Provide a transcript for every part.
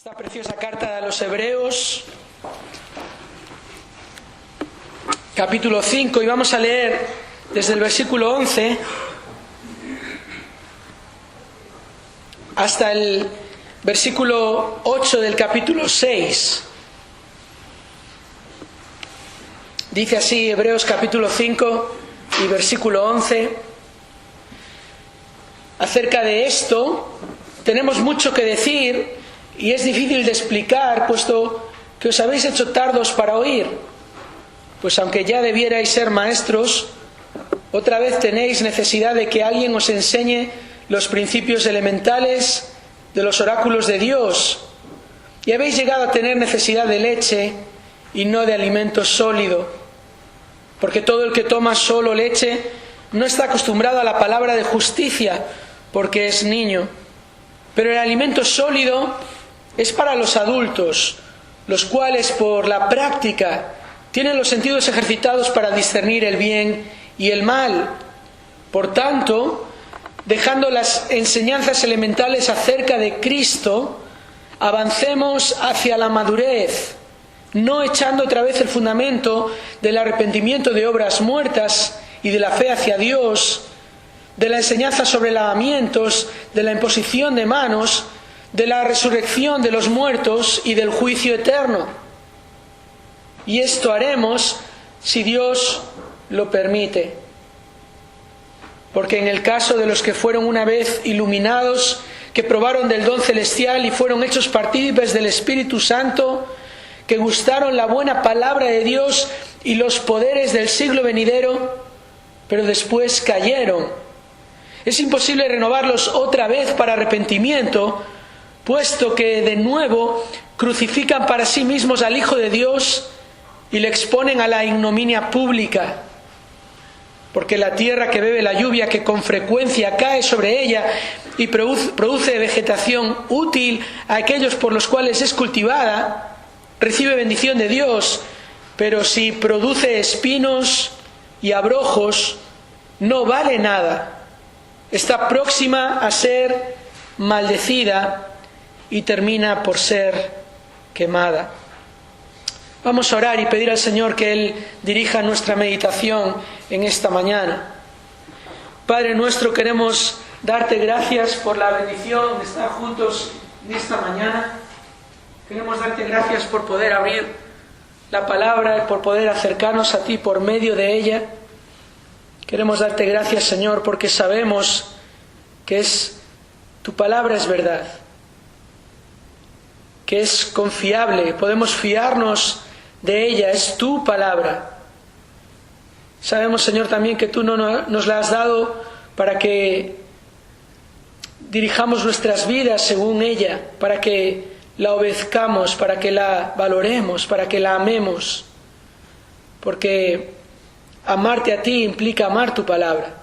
Esta preciosa carta a los Hebreos, capítulo 5, y vamos a leer desde el versículo 11 hasta el versículo 8 del capítulo 6. Dice así Hebreos capítulo 5 y versículo 11. Acerca de esto tenemos mucho que decir y es difícil de explicar, puesto que os habéis hecho tardos para oír. Pues aunque ya debierais ser maestros, otra vez tenéis necesidad de que alguien os enseñe los principios elementales de los oráculos de Dios. Y habéis llegado a tener necesidad de leche y no de alimento sólido. Porque todo el que toma solo leche no está acostumbrado a la palabra de justicia, porque es niño. Pero el alimento sólido es para los adultos, los cuales por la práctica tienen los sentidos ejercitados para discernir el bien y el mal. Por tanto, dejando las enseñanzas elementales acerca de Cristo, avancemos hacia la madurez, no echando otra vez el fundamento del arrepentimiento de obras muertas y de la fe hacia Dios, de la enseñanza sobre lavamientos, de la imposición de manos, de la resurrección de los muertos y del juicio eterno. Y esto haremos si Dios lo permite. Porque en el caso de los que fueron una vez iluminados, que probaron del don celestial y fueron hechos partícipes del Espíritu Santo, que gustaron la buena palabra de Dios y los poderes del siglo venidero, pero después cayeron, es imposible renovarlos otra vez para arrepentimiento, puesto que de nuevo crucifican para sí mismos al Hijo de Dios y le exponen a la ignominia pública. Porque la tierra que bebe la lluvia que con frecuencia cae sobre ella y produce vegetación útil a aquellos por los cuales es cultivada, recibe bendición de Dios, pero si produce espinos y abrojos, no vale nada. Está próxima a ser maldecida y termina por ser quemada. Vamos a orar y pedir al Señor que Él dirija nuestra meditación en esta mañana. Padre nuestro, queremos darte gracias por la bendición de estar juntos en esta mañana. Queremos darte gracias por poder abrir la palabra y por poder acercarnos a ti por medio de ella. Queremos darte gracias, Señor, porque sabemos que tu palabra es verdad, que es confiable, podemos fiarnos de ella, es tu palabra. Sabemos, Señor, también que tú no nos la has dado para que dirijamos nuestras vidas según ella, para que la obedezcamos, para que la valoremos, para que la amemos, porque amarte a ti implica amar tu palabra.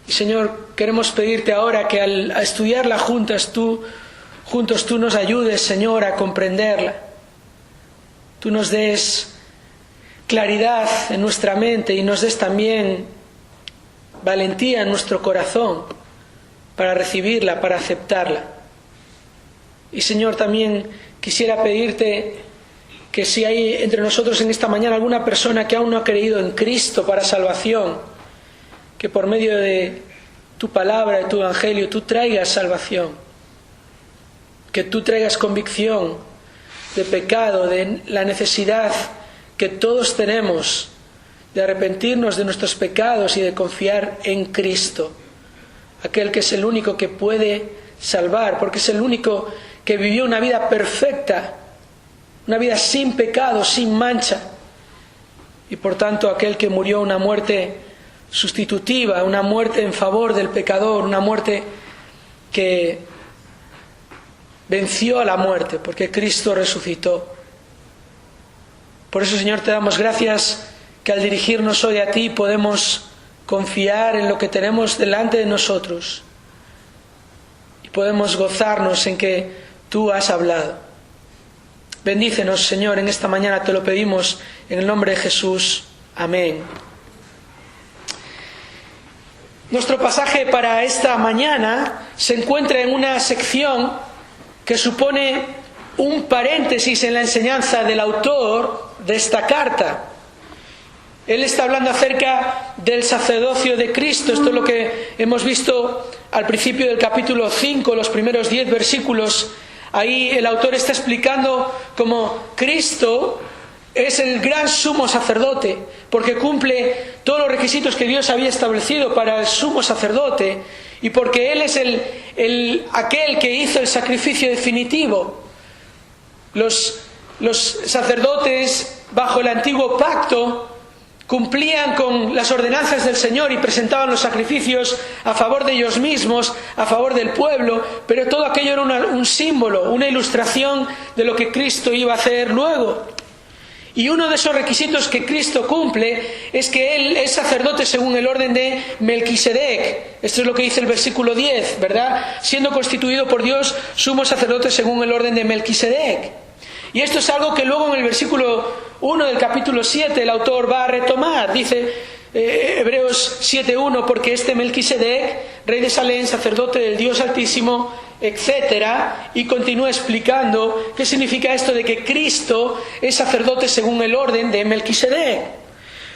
Y Señor, queremos pedirte ahora que al estudiarla juntos tú nos ayudes, Señor, a comprenderla. Tú nos des claridad en nuestra mente y nos des también valentía en nuestro corazón para recibirla, para aceptarla. Y Señor, también quisiera pedirte que si hay entre nosotros en esta mañana alguna persona que aún no ha creído en Cristo para salvación, que por medio de tu palabra, de tu evangelio, tú traigas salvación, que tú traigas convicción de pecado, de la necesidad que todos tenemos de arrepentirnos de nuestros pecados y de confiar en Cristo, aquel que es el único que puede salvar, porque es el único que vivió una vida perfecta, una vida sin pecado, sin mancha, y por tanto aquel que murió una muerte sustitutiva, una muerte en favor del pecador, una muerte que venció a la muerte, porque Cristo resucitó. Por eso, Señor, te damos gracias que al dirigirnos hoy a ti podemos confiar en lo que tenemos delante de nosotros y podemos gozarnos en que tú has hablado. Bendícenos, Señor, en esta mañana te lo pedimos en el nombre de Jesús. Amén. Nuestro pasaje para esta mañana se encuentra en una sección que supone un paréntesis en la enseñanza del autor de esta carta. Él está hablando acerca del sacerdocio de Cristo. Esto es lo que hemos visto al principio del capítulo 5, los primeros 10 versículos. Ahí el autor está explicando cómo Cristo es el gran sumo sacerdote, porque cumple todos los requisitos que Dios había establecido para el sumo sacerdote, y porque Él es aquel que hizo el sacrificio definitivo. Los sacerdotes bajo el antiguo pacto cumplían con las ordenanzas del Señor y presentaban los sacrificios a favor de ellos mismos, a favor del pueblo, pero todo aquello era un símbolo, una ilustración de lo que Cristo iba a hacer luego. Y uno de esos requisitos que Cristo cumple es que Él es sacerdote según el orden de Melquisedec. Esto es lo que dice el versículo 10, ¿verdad? Siendo constituido por Dios sumo sacerdote según el orden de Melquisedec. Y esto es algo que luego en el versículo 1 del capítulo 7 el autor va a retomar. Dice Hebreos 7.1, porque este Melquisedec, rey de Salem, sacerdote del Dios Altísimo, etcétera, y continúa explicando qué significa esto de que Cristo es sacerdote según el orden de Melquisedec.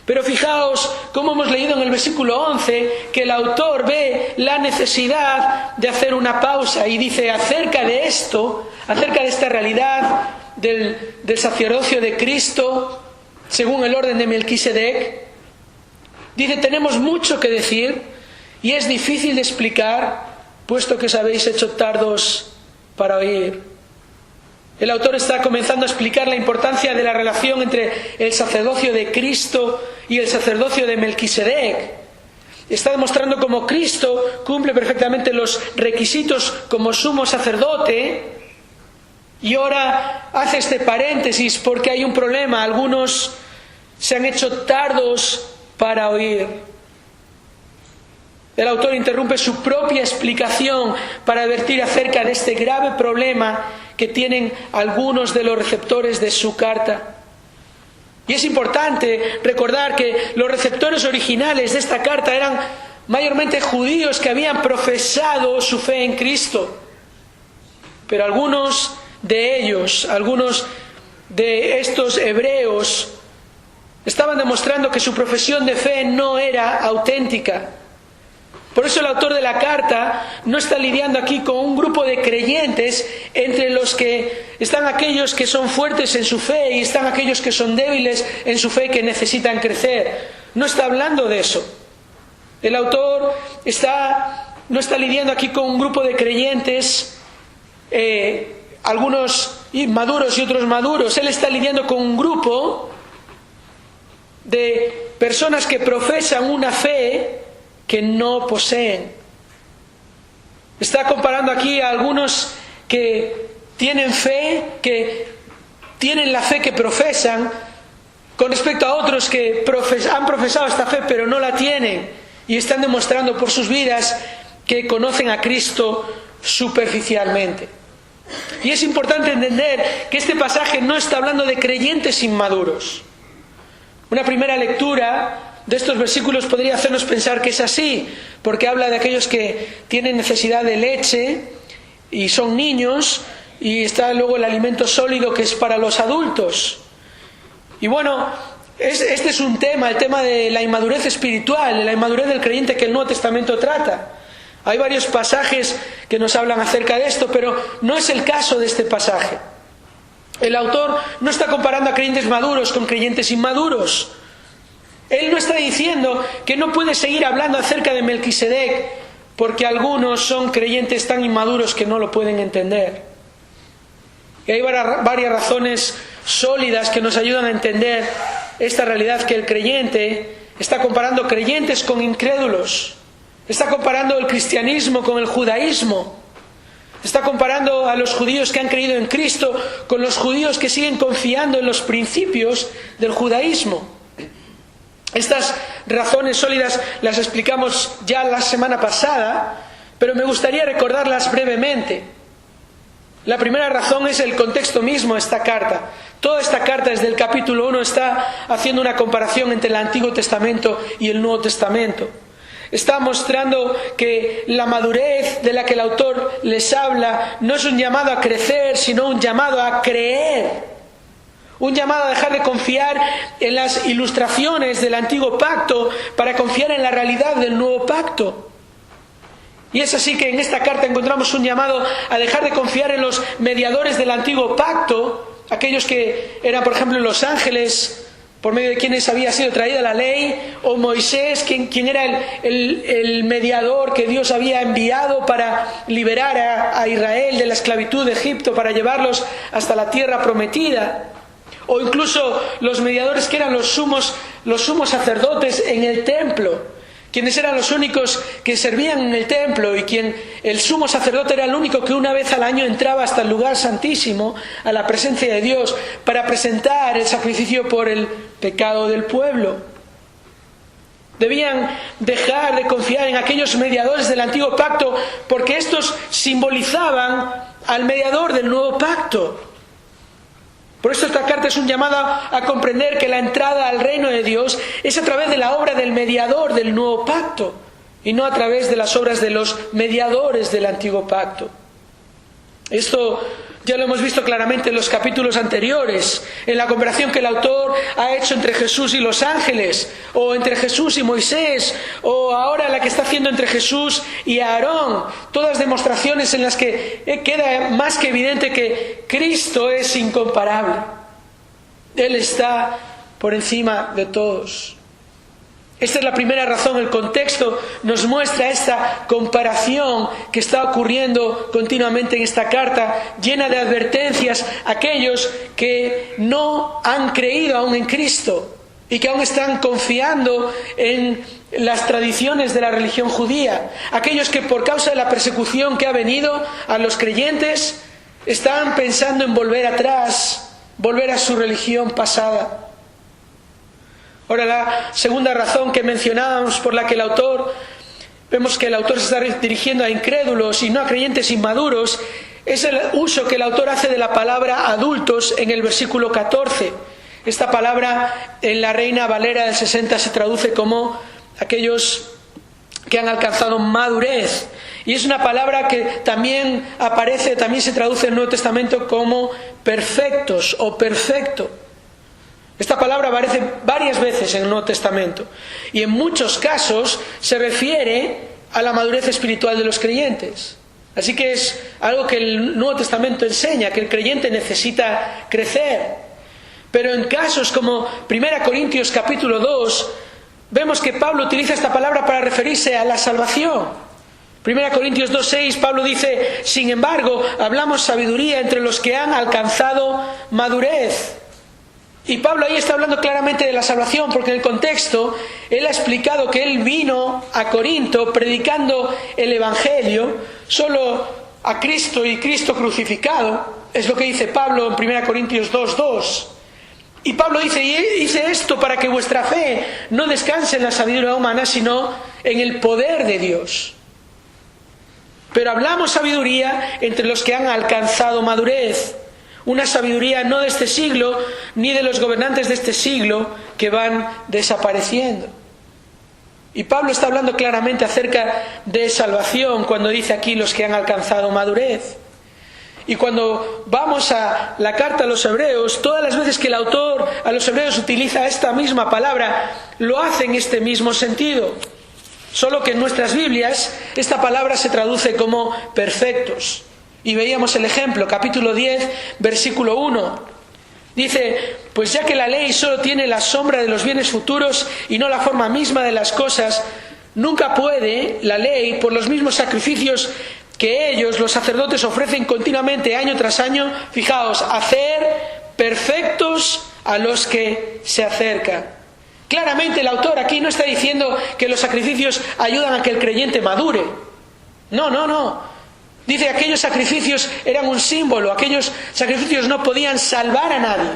Pero fijaos cómo hemos leído en el versículo 11 que el autor ve la necesidad de hacer una pausa y dice acerca de esto, acerca de esta realidad del sacerdocio de Cristo según el orden de Melquisedec. Dice, tenemos mucho que decir y es difícil de explicar, puesto que os habéis hecho tardos para oír. El autor está comenzando a explicar la importancia de la relación entre el sacerdocio de Cristo y el sacerdocio de Melquisedec. Está demostrando cómo Cristo cumple perfectamente los requisitos como sumo sacerdote. Y ahora hace este paréntesis porque hay un problema. Algunos se han hecho tardos para oír. El autor interrumpe su propia explicación para advertir acerca de este grave problema que tienen algunos de los receptores de su carta. Y es importante recordar que los receptores originales de esta carta eran mayormente judíos que habían profesado su fe en Cristo. Pero algunos de ellos, algunos de estos hebreos, estaban demostrando que su profesión de fe no era auténtica. Por eso el autor de la carta no está lidiando aquí con un grupo de creyentes entre los que están aquellos que son fuertes en su fe y están aquellos que son débiles en su fe que necesitan crecer. No está hablando de eso. El autor no está lidiando aquí con un grupo de creyentes, algunos inmaduros y otros maduros. Él está lidiando con un grupo de personas que profesan una fe que no poseen. Está comparando aquí a algunos que tienen fe, que tienen la fe que profesan, con respecto a otros que han profesado esta fe pero no la tienen y están demostrando por sus vidas que conocen a Cristo superficialmente. Y es importante entender que este pasaje no está hablando de creyentes inmaduros. Una primera lectura de estos versículos podría hacernos pensar que es así, porque habla de aquellos que tienen necesidad de leche y son niños, y está luego el alimento sólido que es para los adultos. Y bueno, este es un tema, el tema de la inmadurez espiritual, la inmadurez del creyente que el Nuevo Testamento trata. Hay varios pasajes que nos hablan acerca de esto, pero no es el caso de este pasaje. El autor no está comparando a creyentes maduros con creyentes inmaduros. Él no está diciendo que no puede seguir hablando acerca de Melquisedec porque algunos son creyentes tan inmaduros que no lo pueden entender. Y hay varias razones sólidas que nos ayudan a entender esta realidad, que el creyente está comparando creyentes con incrédulos. Está comparando el cristianismo con el judaísmo. Está comparando a los judíos que han creído en Cristo con los judíos que siguen confiando en los principios del judaísmo. Estas razones sólidas las explicamos ya la semana pasada, pero me gustaría recordarlas brevemente. La primera razón es el contexto mismo de esta carta. Toda esta carta desde el capítulo 1 está haciendo una comparación entre el Antiguo Testamento y el Nuevo Testamento. Está mostrando que la madurez de la que el autor les habla no es un llamado a crecer, sino un llamado a creer. Un llamado a dejar de confiar en las ilustraciones del antiguo pacto para confiar en la realidad del nuevo pacto. Y es así que en esta carta encontramos un llamado a dejar de confiar en los mediadores del antiguo pacto, aquellos que eran, por ejemplo, los ángeles, por medio de quienes había sido traída la ley, o Moisés, quien era el mediador que Dios había enviado para liberar a Israel de la esclavitud de Egipto, para llevarlos hasta la tierra prometida. O incluso los mediadores que eran los sumos sacerdotes en el templo, quienes eran los únicos que servían en el templo, y el sumo sacerdote era el único que una vez al año entraba hasta el lugar santísimo, a la presencia de Dios, para presentar el sacrificio por el pecado del pueblo. Debían dejar de confiar en aquellos mediadores del antiguo pacto, porque estos simbolizaban al mediador del nuevo pacto. Por eso esta carta es un llamado a comprender que la entrada al reino de Dios es a través de la obra del mediador del nuevo pacto, y no a través de las obras de los mediadores del antiguo pacto. Esto ya lo hemos visto claramente en los capítulos anteriores, en la comparación que el autor ha hecho entre Jesús y los ángeles, o entre Jesús y Moisés, o ahora la que está haciendo entre Jesús y Aarón. Todas demostraciones en las que queda más que evidente que Cristo es incomparable. Él está por encima de todos. Esta es la primera razón. El contexto nos muestra esta comparación que está ocurriendo continuamente en esta carta, llena de advertencias a aquellos que no han creído aún en Cristo y que aún están confiando en las tradiciones de la religión judía. Aquellos que por causa de la persecución que ha venido a los creyentes están pensando en volver atrás, volver a su religión pasada. Ahora, la segunda razón que mencionábamos por la que vemos que el autor se está dirigiendo a incrédulos y no a creyentes inmaduros, es el uso que el autor hace de la palabra adultos en el versículo 14. Esta palabra en la Reina Valera del 60 se traduce como aquellos que han alcanzado madurez. Y es una palabra que también se traduce en el Nuevo Testamento como perfectos o perfecto. Esta palabra aparece varias veces en el Nuevo Testamento y en muchos casos se refiere a la madurez espiritual de los creyentes. Así que es algo que el Nuevo Testamento enseña, que el creyente necesita crecer. Pero en casos como 1 Corintios capítulo 2, vemos que Pablo utiliza esta palabra para referirse a la salvación. 1 Corintios 2:6, Pablo dice: sin embargo, hablamos sabiduría entre los que han alcanzado madurez. Y Pablo ahí está hablando claramente de la salvación, porque en el contexto él ha explicado que él vino a Corinto predicando el Evangelio solo a Cristo y Cristo crucificado. Es lo que dice Pablo en 1 Corintios 2:2. Y Pablo dice: y hice esto para que vuestra fe no descanse en la sabiduría humana, sino en el poder de Dios. Pero hablamos sabiduría entre los que han alcanzado madurez. Una sabiduría no de este siglo, ni de los gobernantes de este siglo que van desapareciendo. Y Pablo está hablando claramente acerca de salvación cuando dice aquí los que han alcanzado madurez. Y cuando vamos a la carta a los hebreos, todas las veces que el autor a los hebreos utiliza esta misma palabra, lo hace en este mismo sentido. Solo que en nuestras Biblias esta palabra se traduce como perfectos. Y veíamos el ejemplo, capítulo 10, versículo 1. Dice: pues ya que la ley solo tiene la sombra de los bienes futuros y no la forma misma de las cosas, nunca puede la ley, por los mismos sacrificios que ellos, los sacerdotes, ofrecen continuamente año tras año, fijaos, hacer perfectos a los que se acercan. Claramente el autor aquí no está diciendo que los sacrificios ayudan a que el creyente madure. No. Dice que aquellos sacrificios eran un símbolo, aquellos sacrificios no podían salvar a nadie.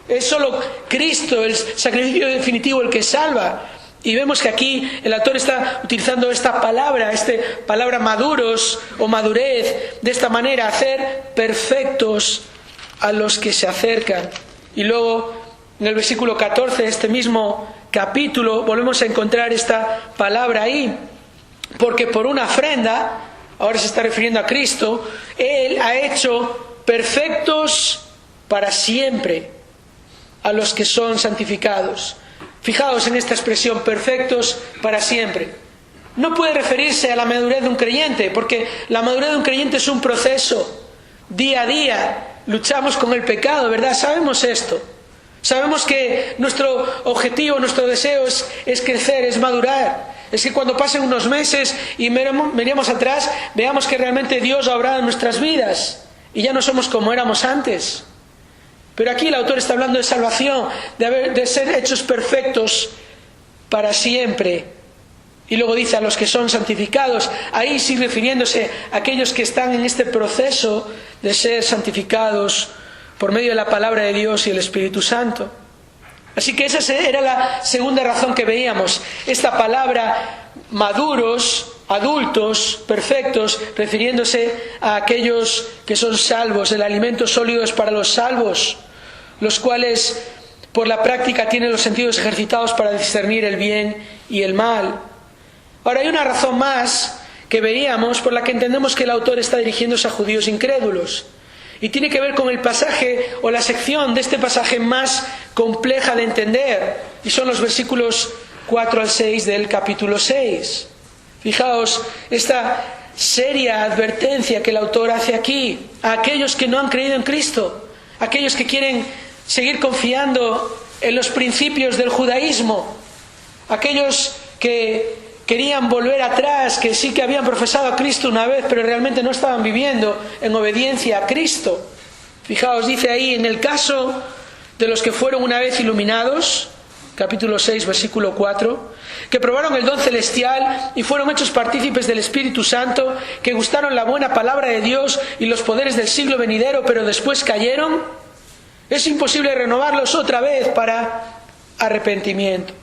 Es solo Cristo, el sacrificio definitivo, el que salva. Y vemos que aquí el autor está utilizando esta palabra maduros o madurez, de esta manera, hacer perfectos a los que se acercan. Y luego, en el versículo 14 de este mismo capítulo volvemos a encontrar esta palabra ahí, porque por una ofrenda, ahora se está refiriendo a Cristo, Él ha hecho perfectos para siempre a los que son santificados. Fijaos en esta expresión, perfectos para siempre. No puede referirse a la madurez de un creyente, porque la madurez de un creyente es un proceso. Día a día luchamos con el pecado, ¿verdad? Sabemos esto. Sabemos que nuestro objetivo, nuestro deseo es crecer, es madurar. Es que cuando pasen unos meses y miremos atrás, veamos que realmente Dios ha obrado en nuestras vidas y ya no somos como éramos antes. Pero aquí el autor está hablando de salvación, de ser hechos perfectos para siempre. Y luego dice a los que son santificados, ahí sí refiriéndose a aquellos que están en este proceso de ser santificados por medio de la palabra de Dios y el Espíritu Santo. Así que esa era la segunda razón que veíamos. Esta palabra maduros, adultos, perfectos, refiriéndose a aquellos que son salvos. El alimento sólido es para los salvos, los cuales por la práctica tienen los sentidos ejercitados para discernir el bien y el mal. Ahora hay una razón más que veíamos por la que entendemos que el autor está dirigiéndose a judíos incrédulos. Y tiene que ver con el pasaje o la sección de este pasaje más compleja de entender. Y son los versículos 4 al 6 del capítulo 6. Fijaos esta seria advertencia que el autor hace aquí a aquellos que no han creído en Cristo, aquellos que quieren seguir confiando en los principios del judaísmo, aquellos que querían volver atrás, que sí que habían profesado a Cristo una vez, pero realmente no estaban viviendo en obediencia a Cristo. Fijaos, dice ahí, en el caso de los que fueron una vez iluminados, capítulo 6, versículo 4, que probaron el don celestial y fueron hechos partícipes del Espíritu Santo, que gustaron la buena palabra de Dios y los poderes del siglo venidero, pero después cayeron, es imposible renovarlos otra vez para arrepentimiento.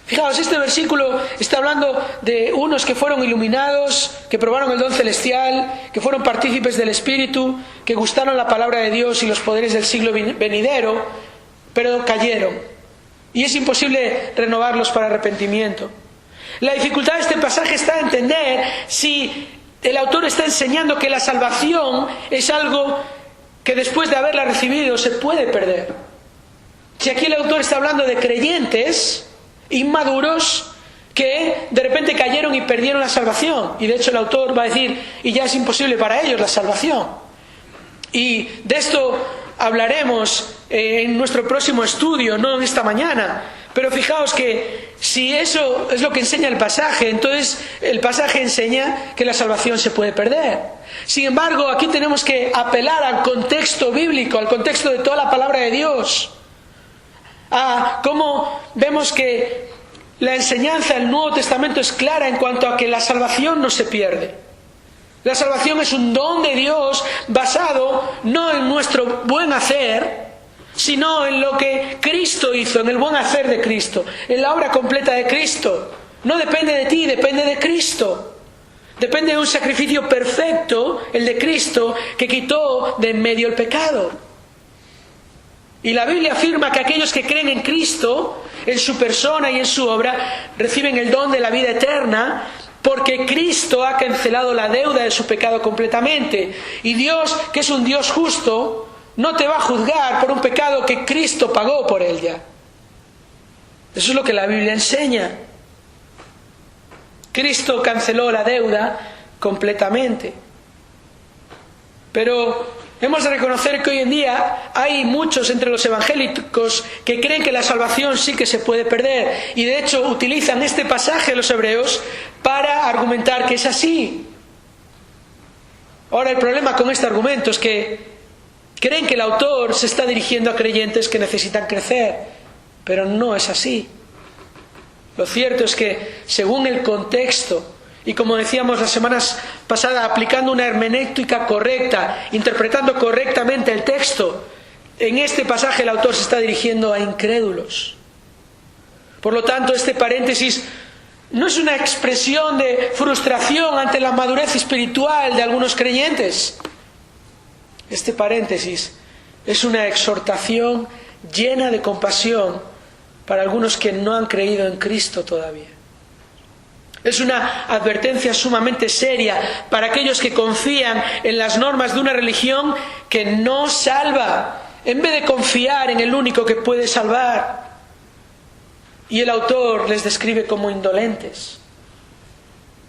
Fijaos, este versículo está hablando de unos que fueron iluminados, que probaron el don celestial, que fueron partícipes del Espíritu, que gustaron la palabra de Dios y los poderes del siglo venidero, pero cayeron. Y es imposible renovarlos para arrepentimiento. La dificultad de este pasaje está en entender si el autor está enseñando que la salvación es algo que después de haberla recibido se puede perder. Si aquí el autor está hablando de creyentes inmaduros que de repente cayeron y perdieron la salvación, y de hecho el autor va a decir, y ya es imposible para ellos la salvación. Y de esto hablaremos en nuestro próximo estudio, no en esta mañana. Pero fijaos que si eso es lo que enseña el pasaje, entonces el pasaje enseña que la salvación se puede perder. Sin embargo, aquí tenemos que apelar al contexto bíblico, al contexto de toda la palabra de Dios, a cómo vemos que la enseñanza del Nuevo Testamento es clara en cuanto a que la salvación no se pierde. La salvación es un don de Dios basado no en nuestro buen hacer, sino en lo que Cristo hizo, en el buen hacer de Cristo, en la obra completa de Cristo. No depende de ti, depende de Cristo. Depende de un sacrificio perfecto, el de Cristo, que quitó de en medio el pecado. Y la Biblia afirma que aquellos que creen en Cristo, en su persona y en su obra, reciben el don de la vida eterna, porque Cristo ha cancelado la deuda de su pecado completamente. Y Dios, que es un Dios justo, no te va a juzgar por un pecado que Cristo pagó por él ya. Eso es lo que la Biblia enseña. Cristo canceló la deuda completamente. Pero hemos de reconocer que hoy en día hay muchos entre los evangélicos que creen que la salvación sí que se puede perder. Y de hecho utilizan este pasaje de los Hebreos para argumentar que es así. Ahora el problema con este argumento es que creen que el autor se está dirigiendo a creyentes que necesitan crecer. Pero no es así. Lo cierto es que según el contexto, y como decíamos las semanas pasadas, aplicando una hermenéutica correcta, interpretando correctamente el texto, en este pasaje el autor se está dirigiendo a incrédulos. Por lo tanto, este paréntesis no es una expresión de frustración ante la madurez espiritual de algunos creyentes. Este paréntesis es una exhortación llena de compasión para algunos que no han creído en Cristo todavía. Es una advertencia sumamente seria para aquellos que confían en las normas de una religión que no salva, en vez de confiar en el único que puede salvar. Y el autor les describe como indolentes.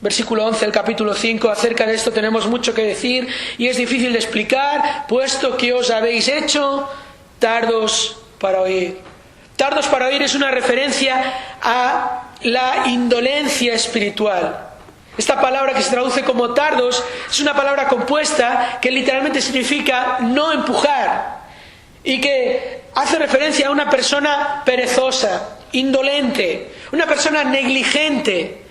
Versículo 11 del capítulo 5, acerca de esto tenemos mucho que decir y es difícil de explicar, puesto que os habéis hecho tardos para oír. Tardos para oír es una referencia a la indolencia espiritual. Esta palabra que se traduce como tardos es una palabra compuesta que literalmente significa no empujar y que hace referencia a una persona perezosa, indolente, una persona negligente.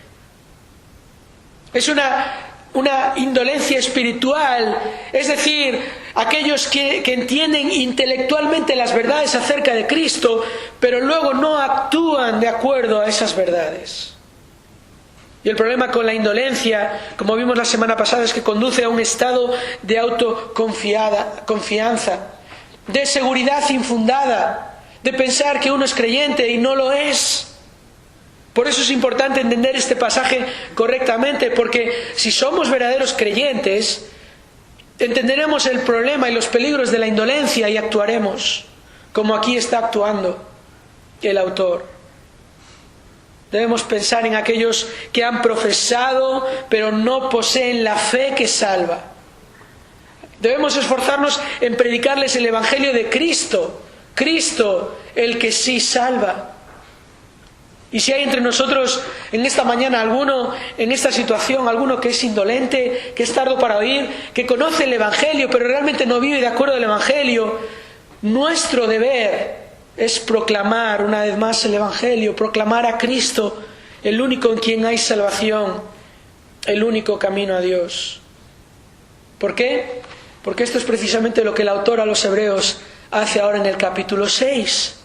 Es una indolencia espiritual, es decir, aquellos que entienden intelectualmente las verdades acerca de Cristo, pero luego no actúan de acuerdo a esas verdades. Y el problema con la indolencia, como vimos la semana pasada, es que conduce a un estado de autoconfianza, de seguridad infundada, de pensar que uno es creyente y no lo es. Por eso es importante entender este pasaje correctamente, porque si somos verdaderos creyentes, entenderemos el problema y los peligros de la indolencia y actuaremos como aquí está actuando el autor. Debemos pensar en aquellos que han profesado pero no poseen la fe que salva. Debemos esforzarnos en predicarles el Evangelio de Cristo, Cristo el que sí salva. Y si hay entre nosotros en esta mañana alguno en esta situación, alguno que es indolente, que es tardo para oír, que conoce el Evangelio pero realmente no vive de acuerdo al Evangelio, nuestro deber es proclamar una vez más el Evangelio, proclamar a Cristo, el único en quien hay salvación, el único camino a Dios. ¿Por qué? Porque esto es precisamente lo que el autor a los Hebreos hace ahora en el capítulo 6.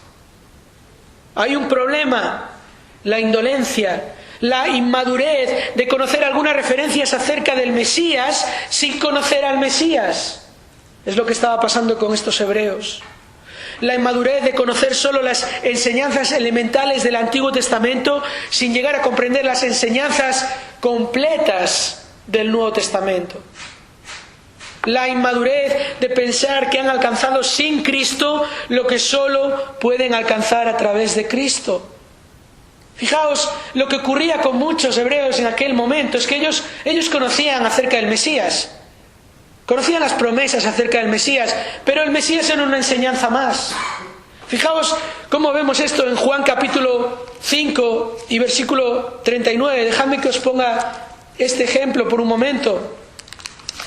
Hay un problema. La indolencia, la inmadurez de conocer algunas referencias acerca del Mesías sin conocer al Mesías. Es lo que estaba pasando con estos hebreos. La inmadurez de conocer solo las enseñanzas elementales del Antiguo Testamento sin llegar a comprender las enseñanzas completas del Nuevo Testamento. La inmadurez de pensar que han alcanzado sin Cristo lo que solo pueden alcanzar a través de Cristo. Fijaos lo que ocurría con muchos hebreos en aquel momento, es que ellos conocían acerca del Mesías, conocían las promesas acerca del Mesías, pero el Mesías era una enseñanza más. Fijaos cómo vemos esto en Juan capítulo 5 y versículo 39. Dejadme que os ponga este ejemplo por un momento.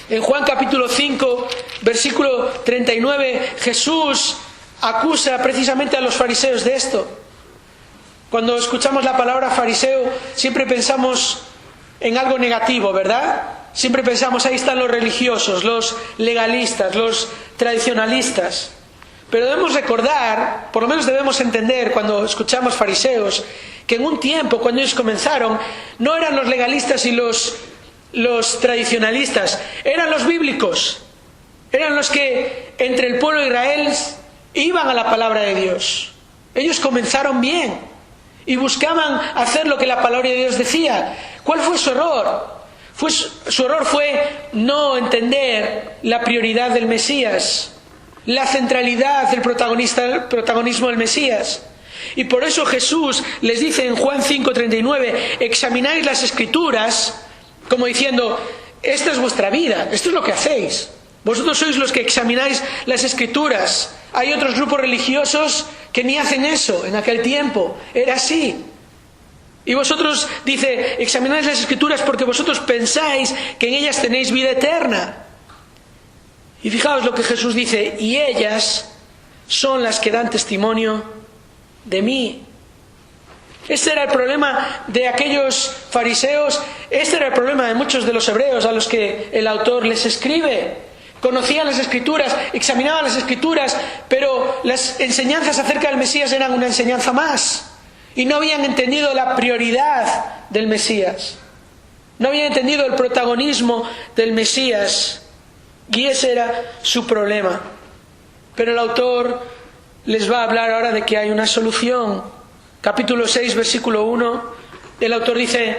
En Juan capítulo 5, versículo 39, Jesús acusa precisamente a los fariseos de esto. Cuando escuchamos la palabra fariseo, siempre pensamos en algo negativo, ¿verdad? Siempre pensamos, ahí están los religiosos, los legalistas, los tradicionalistas. Pero debemos recordar, por lo menos debemos entender cuando escuchamos fariseos, que en un tiempo, cuando ellos comenzaron, no eran los legalistas y los tradicionalistas, eran los bíblicos. Eran los que entre el pueblo de Israel iban a la palabra de Dios. Ellos comenzaron bien y buscaban hacer lo que la palabra de Dios decía. ¿Cuál fue su error? Su error fue no entender la prioridad del Mesías, la centralidad del protagonismo del Mesías. Y por eso Jesús les dice en Juan 5:39, examináis las Escrituras, como diciendo, esta es vuestra vida, esto es lo que hacéis. Vosotros sois los que examináis las Escrituras. Hay otros grupos religiosos que ni hacen eso en aquel tiempo. Era así. Y vosotros, dice, examináis las Escrituras porque vosotros pensáis que en ellas tenéis vida eterna. Y fijaos lo que Jesús dice, y ellas son las que dan testimonio de mí. Este era el problema de aquellos fariseos, este era el problema de muchos de los hebreos a los que el autor les escribe. Conocían las Escrituras, examinaban las Escrituras, pero las enseñanzas acerca del Mesías eran una enseñanza más. Y no habían entendido la prioridad del Mesías. No habían entendido el protagonismo del Mesías. Y ese era su problema. Pero el autor les va a hablar ahora de que hay una solución. capítulo 6, versículo 1, el autor dice: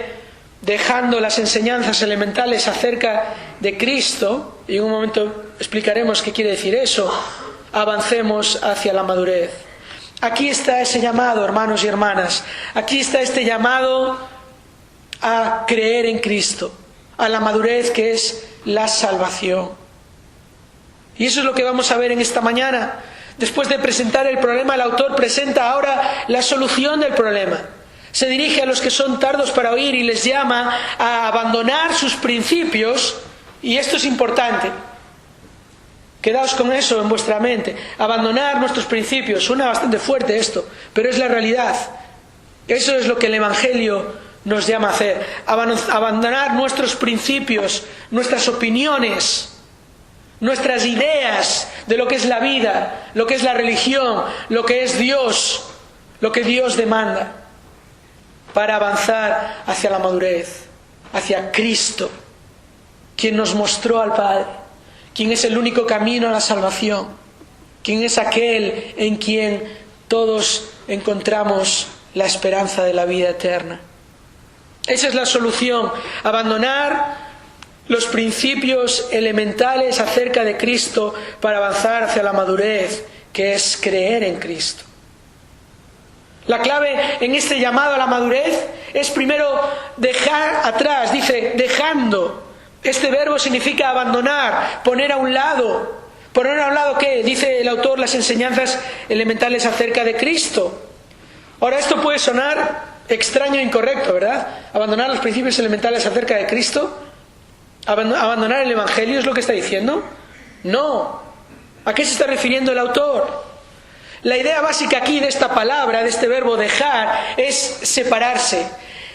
dejando las enseñanzas elementales acerca de Cristo, y en un momento explicaremos qué quiere decir eso, avancemos hacia la madurez. Aquí está ese llamado, hermanos y hermanas. Aquí está este llamado a creer en Cristo, a la madurez, que es la salvación. Y eso es lo que vamos a ver en esta mañana. Después de presentar el problema, el autor presenta ahora la solución del problema. Se dirige a los que son tardos para oír y les llama a abandonar sus principios, y esto es importante. Quedaos con eso en vuestra mente. Abandonar nuestros principios. Suena bastante fuerte esto, pero es la realidad. Eso es lo que el Evangelio nos llama a hacer. Abandonar nuestros principios, nuestras opiniones, nuestras ideas de lo que es la vida, lo que es la religión, lo que es Dios, lo que Dios demanda, para avanzar hacia la madurez, hacia Cristo, quien nos mostró al Padre, quien es el único camino a la salvación, quien es aquel en quien todos encontramos la esperanza de la vida eterna. Esa es la solución: abandonar los principios elementales acerca de Cristo para avanzar hacia la madurez, que es creer en Cristo. La clave en este llamado a la madurez es primero dejar atrás. Dice dejando. Este verbo significa abandonar, poner a un lado. ¿Poner a un lado qué? Dice el autor: las enseñanzas elementales acerca de Cristo. Ahora, esto puede sonar extraño e incorrecto, ¿verdad? Abandonar los principios elementales acerca de Cristo. ¿Abandonar el Evangelio es lo que está diciendo? No. ¿A qué se está refiriendo el autor? La idea básica aquí de esta palabra, de este verbo dejar, es separarse.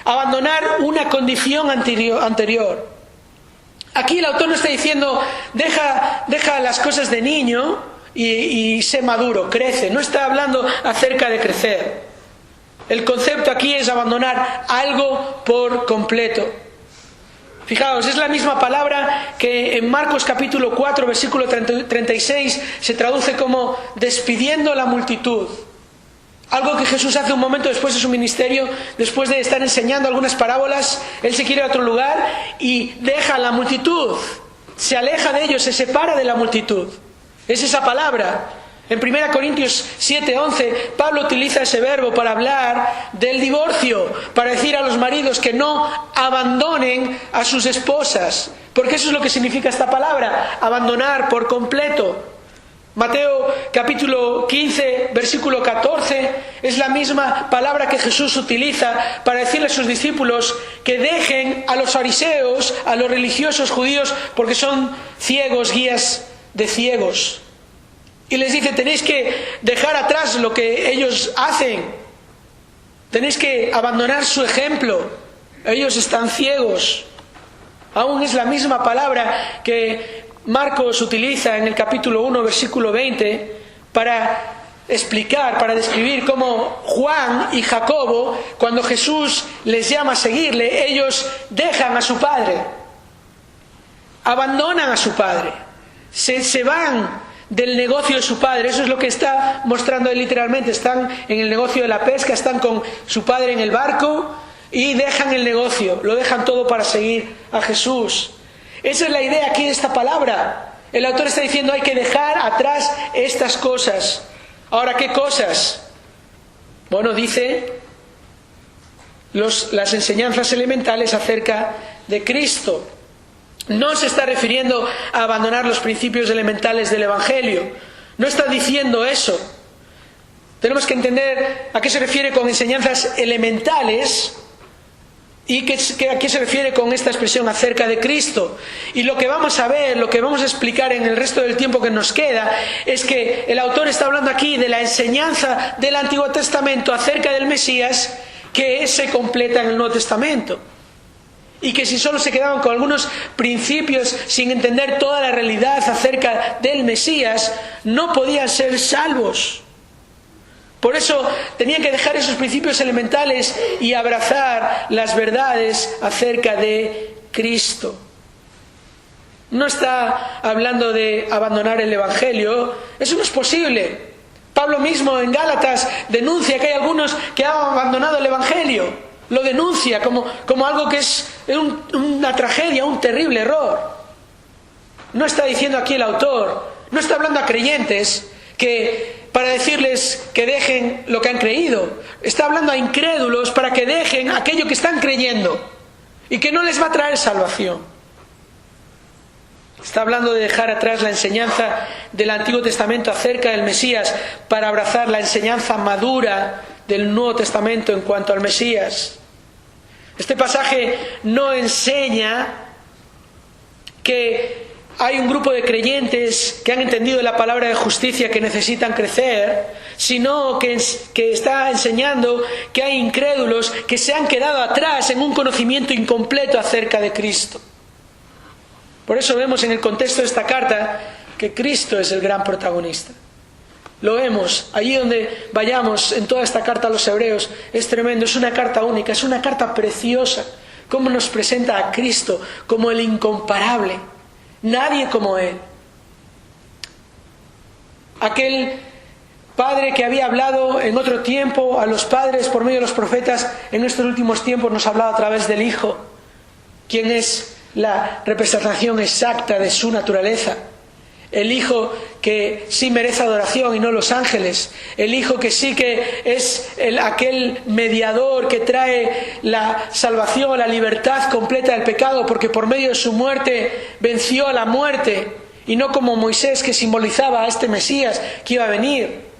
Abandonar una condición anterior. Aquí el autor no está diciendo deja las cosas de niño y sé maduro, crece. No está hablando acerca de crecer. El concepto aquí es abandonar algo por completo. Fijaos, es la misma palabra que en Marcos capítulo 4, versículo 36 se traduce como despidiendo la multitud. Algo que Jesús hace un momento después de su ministerio, después de estar enseñando algunas parábolas. Él se quiere ir a otro lugar y deja a la multitud, se aleja de ellos, se separa de la multitud. Es esa palabra. En 1 Corintios 7:11, Pablo utiliza ese verbo para hablar del divorcio, para decir a los maridos que no abandonen a sus esposas, porque eso es lo que significa esta palabra: abandonar por completo. Mateo capítulo 15, versículo 14, es la misma palabra que Jesús utiliza para decirle a sus discípulos que dejen a los fariseos, a los religiosos judíos, porque son ciegos, guías de ciegos. Y les dice: tenéis que dejar atrás lo que ellos hacen. Tenéis que abandonar su ejemplo. Ellos están ciegos. Aún es la misma palabra que Marcos utiliza en el capítulo 1, versículo 20, para explicar, para describir cómo Juan y Jacobo, cuando Jesús les llama a seguirle, ellos dejan a su padre. Abandonan a su padre. Se van del negocio de su padre. Eso es lo que está mostrando él literalmente. Están en el negocio de la pesca, están con su padre en el barco y dejan el negocio, lo dejan todo para seguir a Jesús. Esa es la idea aquí de esta palabra. El autor está diciendo: hay que dejar atrás estas cosas. Ahora, ¿qué cosas? Bueno, dice las enseñanzas elementales acerca de Cristo. No se está refiriendo a abandonar los principios elementales del Evangelio. No está diciendo eso. Tenemos que entender a qué se refiere con enseñanzas elementales y a qué se refiere con esta expresión acerca de Cristo. Y lo que vamos a ver, lo que vamos a explicar en el resto del tiempo que nos queda, es que el autor está hablando aquí de la enseñanza del Antiguo Testamento acerca del Mesías, que se completa en el Nuevo Testamento. Y que si solo se quedaban con algunos principios sin entender toda la realidad acerca del Mesías, no podían ser salvos. Por eso tenían que dejar esos principios elementales y abrazar las verdades acerca de Cristo. No está hablando de abandonar el Evangelio. Eso no es posible. Pablo mismo en Gálatas denuncia que hay algunos que han abandonado el Evangelio. Lo denuncia como algo que es una tragedia, un terrible error. No está diciendo aquí el autor, no está hablando a creyentes para decirles que dejen lo que han creído. Está hablando a incrédulos para que dejen aquello que están creyendo y que no les va a traer salvación. Está hablando de dejar atrás la enseñanza del Antiguo Testamento acerca del Mesías para abrazar la enseñanza madura del Nuevo Testamento en cuanto al Mesías. Este pasaje no enseña que hay un grupo de creyentes que han entendido la palabra de justicia que necesitan crecer, sino que está enseñando que hay incrédulos que se han quedado atrás en un conocimiento incompleto acerca de Cristo. Por eso vemos en el contexto de esta carta que Cristo es el gran protagonista. Lo vemos, allí donde vayamos en toda esta carta a los hebreos, es tremendo, es una carta única, es una carta preciosa. Cómo nos presenta a Cristo como el incomparable, nadie como Él. Aquel Padre que había hablado en otro tiempo a los padres por medio de los profetas, en estos últimos tiempos nos ha hablado a través del Hijo, quien es la representación exacta de su naturaleza. El Hijo que sí merece adoración y no los ángeles. El Hijo que sí que es aquel mediador que trae la salvación, la libertad completa del pecado, porque por medio de su muerte venció a la muerte, y no como Moisés, que simbolizaba a este Mesías que iba a venir.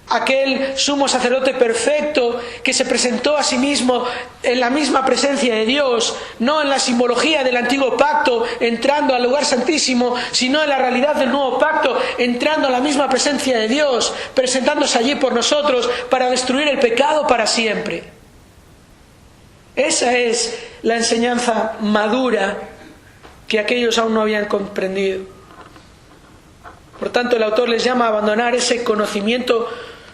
Aquel sumo sacerdote perfecto que se presentó a sí mismo en la misma presencia de Dios, no en la simbología del antiguo pacto entrando al lugar santísimo, sino en la realidad del nuevo pacto entrando a la misma presencia de Dios, presentándose allí por nosotros para destruir el pecado para siempre. Esa es la enseñanza madura que aquellos aún no habían comprendido. Por tanto, el autor les llama a abandonar ese conocimiento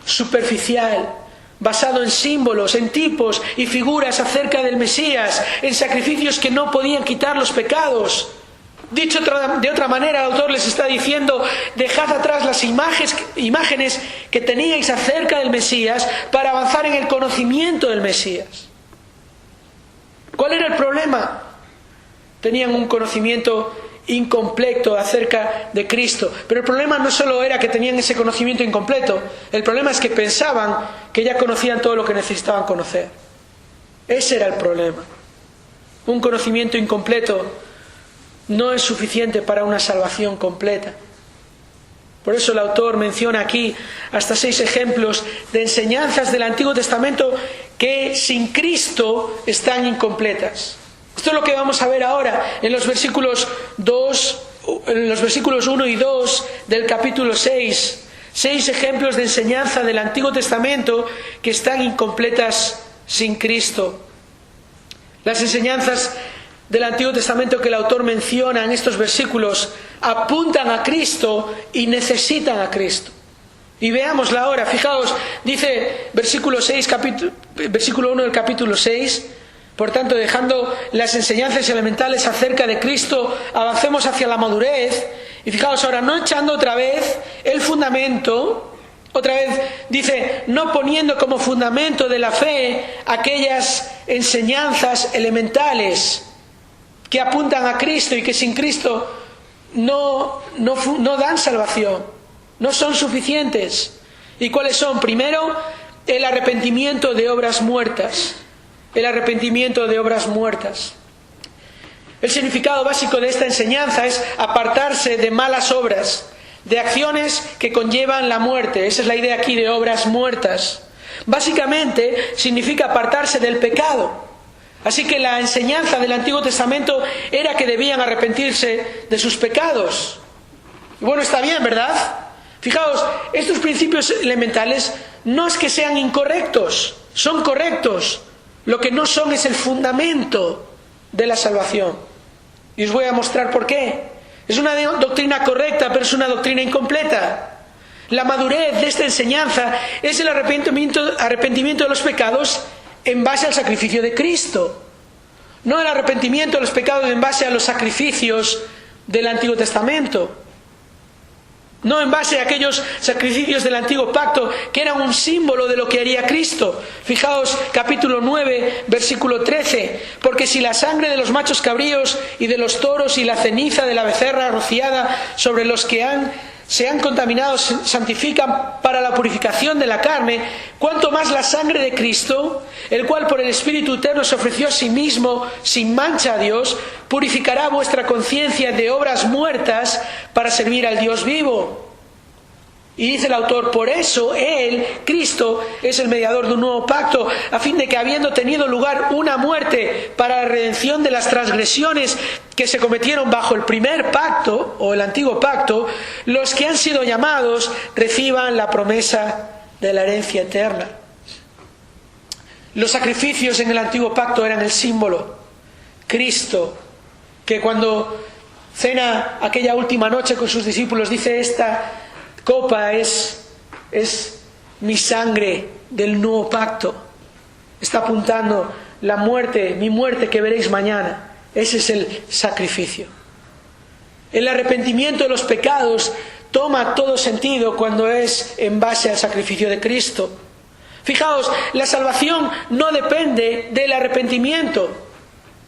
superficial, basado en símbolos, en tipos y figuras acerca del Mesías, en sacrificios que no podían quitar los pecados. Dicho de otra manera, el autor les está diciendo: dejad atrás las imágenes que teníais acerca del Mesías para avanzar en el conocimiento del Mesías. ¿Cuál era el problema? Tenían un conocimiento incompleto acerca de Cristo. Pero el problema no solo era que tenían ese conocimiento incompleto, el problema es que pensaban que ya conocían todo lo que necesitaban conocer. Ese era el problema. Un conocimiento incompleto no es suficiente para una salvación completa. Por eso el autor menciona aquí hasta 6 ejemplos de enseñanzas del Antiguo Testamento que sin Cristo están incompletas. Esto es lo que vamos a ver ahora en los versículos 1 y 2 del capítulo 6. 6 ejemplos de enseñanza del Antiguo Testamento que están incompletas sin Cristo. Las enseñanzas del Antiguo Testamento que el autor menciona en estos versículos apuntan a Cristo y necesitan a Cristo. Y veámosla ahora. Fijaos, dice versículo 1 del capítulo 6: por tanto, dejando las enseñanzas elementales acerca de Cristo, avancemos hacia la madurez. Y fijaos ahora, no echando otra vez el fundamento, otra vez dice, no poniendo como fundamento de la fe aquellas enseñanzas elementales que apuntan a Cristo y que sin Cristo no dan salvación, no son suficientes. ¿Y cuáles son? Primero, el arrepentimiento de obras muertas. El arrepentimiento de obras muertas. El significado básico de esta enseñanza es apartarse de malas obras, de acciones que conllevan la muerte. Esa es la idea aquí de obras muertas. Básicamente significa apartarse del pecado. Así que la enseñanza del Antiguo Testamento era que debían arrepentirse de sus pecados. Y bueno, está bien, ¿verdad? Fijaos, estos principios elementales no es que sean incorrectos, son correctos. Lo que no son es el fundamento de la salvación. Y os voy a mostrar por qué. Es una doctrina correcta, pero es una doctrina incompleta. La madurez de esta enseñanza es el arrepentimiento de los pecados en base al sacrificio de Cristo. No el arrepentimiento de los pecados en base a los sacrificios del Antiguo Testamento. no en base a aquellos sacrificios del antiguo pacto que eran un símbolo de lo que haría Cristo. Fijaos, capítulo 9, versículo 13, porque si la sangre de los machos cabríos y de los toros y la ceniza de la becerra rociada sobre los que se han contaminado santifican para la purificación de la carne, cuanto más la sangre de Cristo, el cual por el Espíritu Eterno se ofreció a sí mismo sin mancha a Dios, purificará vuestra conciencia de obras muertas para servir al Dios vivo. Y dice el autor, por eso Él, Cristo, es el mediador de un nuevo pacto, a fin de que habiendo tenido lugar una muerte para la redención de las transgresiones que se cometieron bajo el primer pacto, o el antiguo pacto, los que han sido llamados reciban la promesa de la herencia eterna. Los sacrificios en el antiguo pacto eran el símbolo. Cristo, que cuando cena aquella última noche con sus discípulos, dice: esta copa es mi sangre del nuevo pacto. Está apuntando la muerte, mi muerte que veréis mañana. Ese es el sacrificio. El arrepentimiento de los pecados toma todo sentido cuando es en base al sacrificio de Cristo. Fijaos, la salvación no depende del arrepentimiento.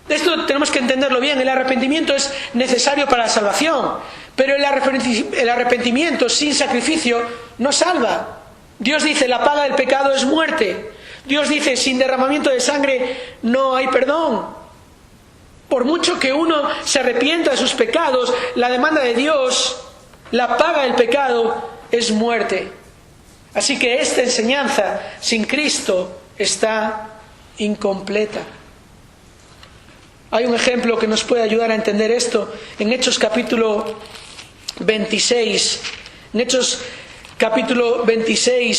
Esto tenemos que entenderlo bien. El arrepentimiento es necesario para la salvación, pero el arrepentimiento sin sacrificio no salva. Dios dice: la paga del pecado es muerte. Dios dice: sin derramamiento de sangre no hay perdón. Por mucho que uno se arrepienta de sus pecados, la demanda de Dios, la paga del pecado es muerte. Así que esta enseñanza sin Cristo está incompleta. Hay un ejemplo que nos puede ayudar a entender esto. En Hechos capítulo 26,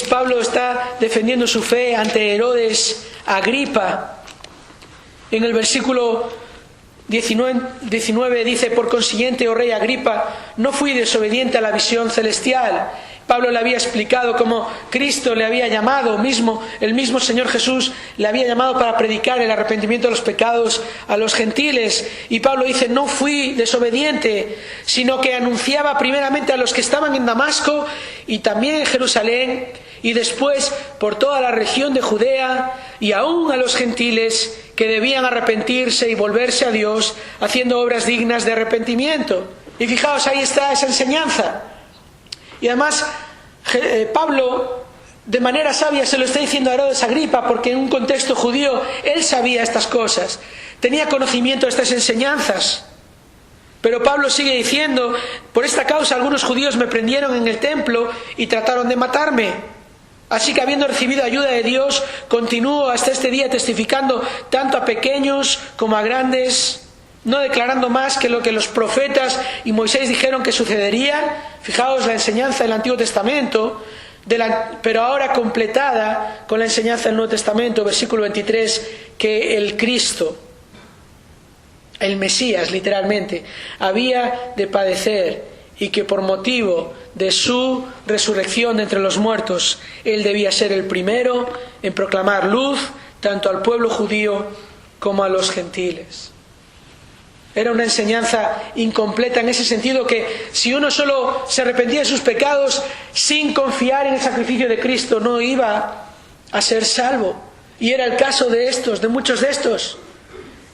Pablo está defendiendo su fe ante Herodes Agripa. En el versículo 19 dice: por consiguiente, oh rey Agripa, no fui desobediente a la visión celestial. Pablo le había explicado cómo Cristo le había llamado, el mismo Señor Jesús le había llamado para predicar el arrepentimiento de los pecados a los gentiles. Y Pablo dice: no fui desobediente, sino que anunciaba primeramente a los que estaban en Damasco y también en Jerusalén, y después por toda la región de Judea, y aún a los gentiles que debían arrepentirse y volverse a Dios, haciendo obras dignas de arrepentimiento. Y fijaos, ahí está esa enseñanza. Y además Pablo, de manera sabia, se lo está diciendo a Herodes Agripa, porque en un contexto judío él sabía estas cosas, tenía conocimiento de estas enseñanzas. Pero Pablo sigue diciendo: por esta causa algunos judíos me prendieron en el templo y trataron de matarme. Así que, habiendo recibido ayuda de Dios, continúo hasta este día testificando tanto a pequeños como a grandes, no declarando más que lo que los profetas y Moisés dijeron que sucedería. Fijaos la enseñanza del Antiguo Testamento, pero ahora completada con la enseñanza del Nuevo Testamento, versículo 23, que el Cristo, el Mesías literalmente, había de padecer, y que por motivo de su resurrección de entre los muertos, Él debía ser el primero en proclamar luz tanto al pueblo judío como a los gentiles. Era una enseñanza incompleta en ese sentido, que si uno solo se arrepentía de sus pecados sin confiar en el sacrificio de Cristo, no iba a ser salvo. Y era el caso de muchos de estos,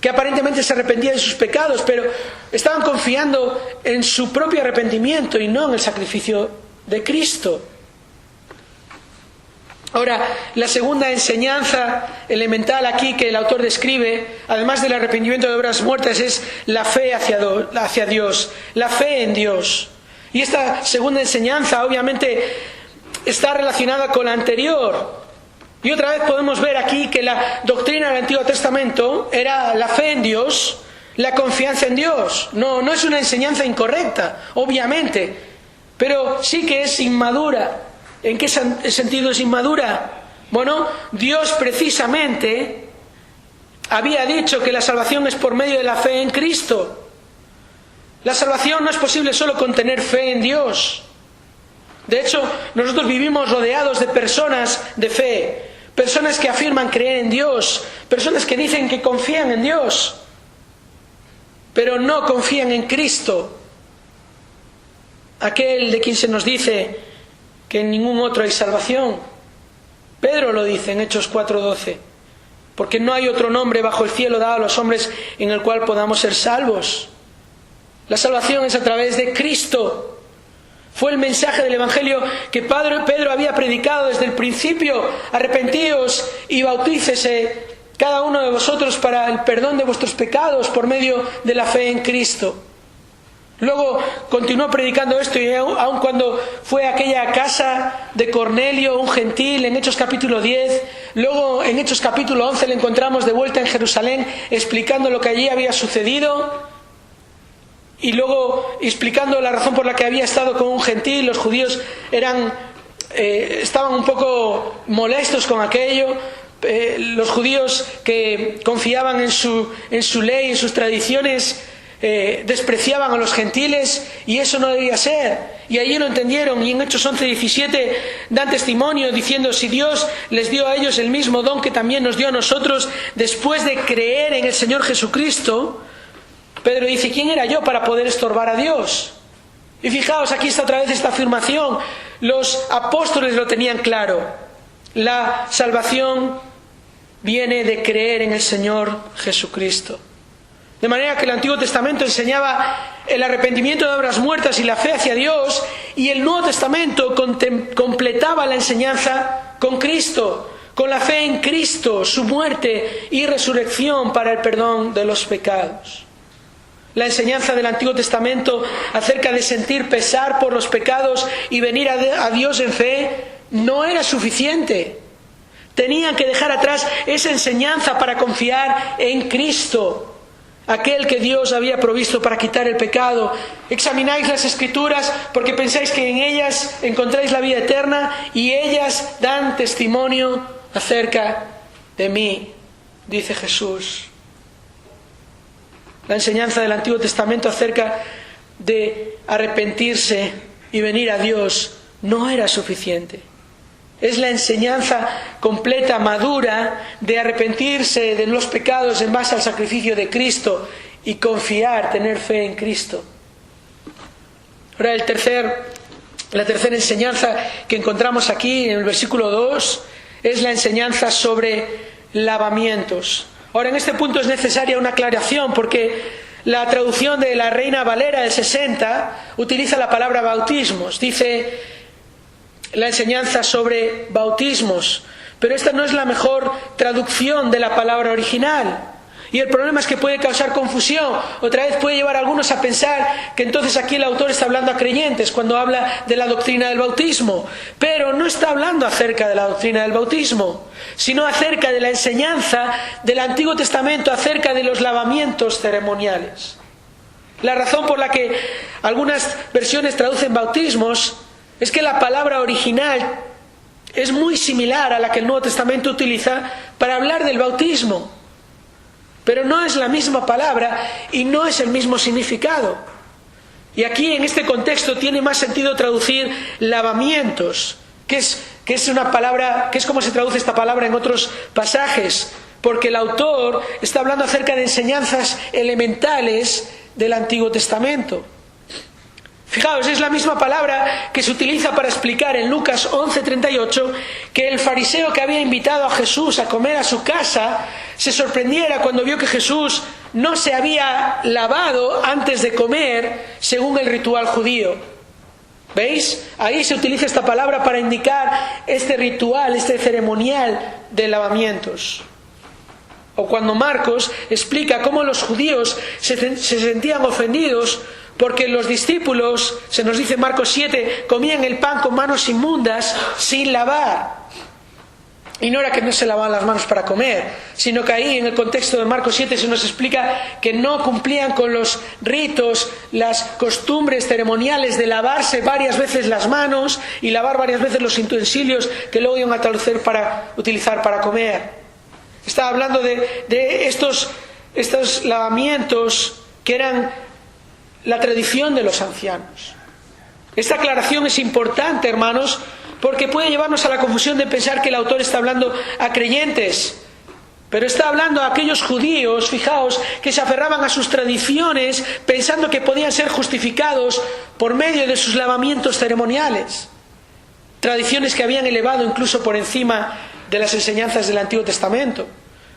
que aparentemente se arrepentían de sus pecados, pero estaban confiando en su propio arrepentimiento y no en el sacrificio de Cristo. Ahora, la segunda enseñanza elemental aquí que el autor describe, además del arrepentimiento de obras muertas, es la fe hacia Dios, la fe en Dios. Y esta segunda enseñanza obviamente está relacionada con la anterior. Y otra vez podemos ver aquí que la doctrina del Antiguo Testamento era la fe en Dios, la confianza en Dios. No es una enseñanza incorrecta, obviamente, pero sí que es inmadura. ¿En qué sentido es inmadura? Bueno, Dios precisamente había dicho que la salvación es por medio de la fe en Cristo. La salvación no es posible solo con tener fe en Dios. De hecho, nosotros vivimos rodeados de personas de fe, personas que afirman creer en Dios, personas que dicen que confían en Dios, pero no confían en Cristo. aquel de quien se nos dice que en ningún otro hay salvación. Pedro lo dice en Hechos 4:12, porque no hay otro nombre bajo el cielo dado a los hombres en el cual podamos ser salvos. La salvación es a través de Cristo. Fue el mensaje del Evangelio que Pedro había predicado desde el principio. Arrepentíos y bautícese cada uno de vosotros para el perdón de vuestros pecados por medio de la fe en Cristo. Luego continuó predicando esto, y aun cuando fue a aquella casa de Cornelio, un gentil, en Hechos capítulo 10, luego en Hechos capítulo 11 le encontramos de vuelta en Jerusalén explicando lo que allí había sucedido, y luego explicando la razón por la que había estado con un gentil. Los judíos estaban un poco molestos con aquello. Los judíos que confiaban en su ley, en sus tradiciones, despreciaban a los gentiles, y eso no debía ser, y allí lo entendieron. Y en Hechos 11:17 dan testimonio diciendo: si Dios les dio a ellos el mismo don que también nos dio a nosotros después de creer en el Señor Jesucristo. Pedro dice: ¿quién era yo para poder estorbar a Dios? Y fijaos, aquí está otra vez esta afirmación. Los apóstoles lo tenían claro: la salvación viene de creer en el Señor Jesucristo. De manera que el Antiguo Testamento enseñaba el arrepentimiento de obras muertas y la fe hacia Dios, y el Nuevo Testamento completaba la enseñanza con Cristo, con la fe en Cristo, su muerte y resurrección para el perdón de los pecados. La enseñanza del Antiguo Testamento acerca de sentir pesar por los pecados y venir a Dios en fe no era suficiente. Tenían que dejar atrás esa enseñanza para confiar en Cristo, aquel que Dios había provisto para quitar el pecado. Examináis las Escrituras porque pensáis que en ellas encontráis la vida eterna, y ellas dan testimonio acerca de mí, dice Jesús. La enseñanza del Antiguo Testamento acerca de arrepentirse y venir a Dios no era suficiente. Es la enseñanza completa, madura, de arrepentirse de los pecados en base al sacrificio de Cristo y confiar, tener fe en Cristo. Ahora la tercera enseñanza que encontramos aquí en el versículo 2 es la enseñanza sobre lavamientos. Ahora, en este punto es necesaria una aclaración, porque la traducción de la Reina Valera del 60 utiliza la palabra bautismos. Dice la enseñanza sobre bautismos, pero esta no es la mejor traducción de la palabra original. Y el problema es que puede causar confusión. Otra vez puede llevar a algunos a pensar que entonces aquí el autor está hablando a creyentes cuando habla de la doctrina del bautismo. Pero no está hablando acerca de la doctrina del bautismo, sino acerca de la enseñanza del Antiguo Testamento acerca de los lavamientos ceremoniales. La razón por la que algunas versiones traducen bautismos es que la palabra original es muy similar a la que el Nuevo Testamento utiliza para hablar del bautismo. Pero no es la misma palabra y no es el mismo significado. Y aquí en este contexto tiene más sentido traducir lavamientos, que es una palabra, que es como se traduce esta palabra en otros pasajes, porque el autor está hablando acerca de enseñanzas elementales del Antiguo Testamento. Fijaos, es la misma palabra que se utiliza para explicar en Lucas 11:38 que el fariseo que había invitado a Jesús a comer a su casa se sorprendiera cuando vio que Jesús no se había lavado antes de comer según el ritual judío. ¿Veis? Ahí se utiliza esta palabra para indicar este ritual, este ceremonial de lavamientos. O cuando Marcos explica cómo los judíos se sentían ofendidos porque los discípulos, se nos dice en Marcos 7, comían el pan con manos inmundas sin lavar. Y no era que no se lavaban las manos para comer, sino que ahí en el contexto de Marcos 7 se nos explica que no cumplían con los ritos, las costumbres ceremoniales de lavarse varias veces las manos y lavar varias veces los utensilios que luego iban a utilizar para comer. Estaba hablando de estos lavamientos que eran la tradición de los ancianos. Esta aclaración es importante, hermanos, porque puede llevarnos a la confusión de pensar que el autor está hablando a creyentes, pero está hablando a aquellos judíos, fijaos, que se aferraban a sus tradiciones pensando que podían ser justificados por medio de sus lavamientos ceremoniales, tradiciones que habían elevado incluso por encima de las enseñanzas del Antiguo Testamento.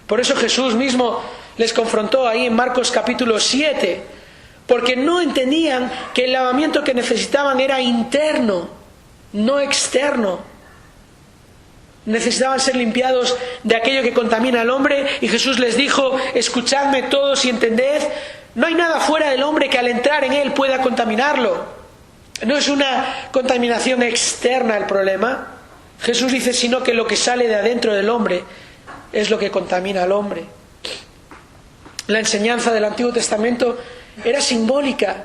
Por eso Jesús mismo les confrontó ahí en Marcos capítulo 7, porque no entendían que el lavamiento que necesitaban era interno, no externo. Necesitaban ser limpiados de aquello que contamina al hombre, y Jesús les dijo: escuchadme todos y entended, no hay nada fuera del hombre que al entrar en él pueda contaminarlo. No es una contaminación externa el problema. Jesús dice sino que lo que sale de adentro del hombre es lo que contamina al hombre. La enseñanza del Antiguo Testamento era simbólica,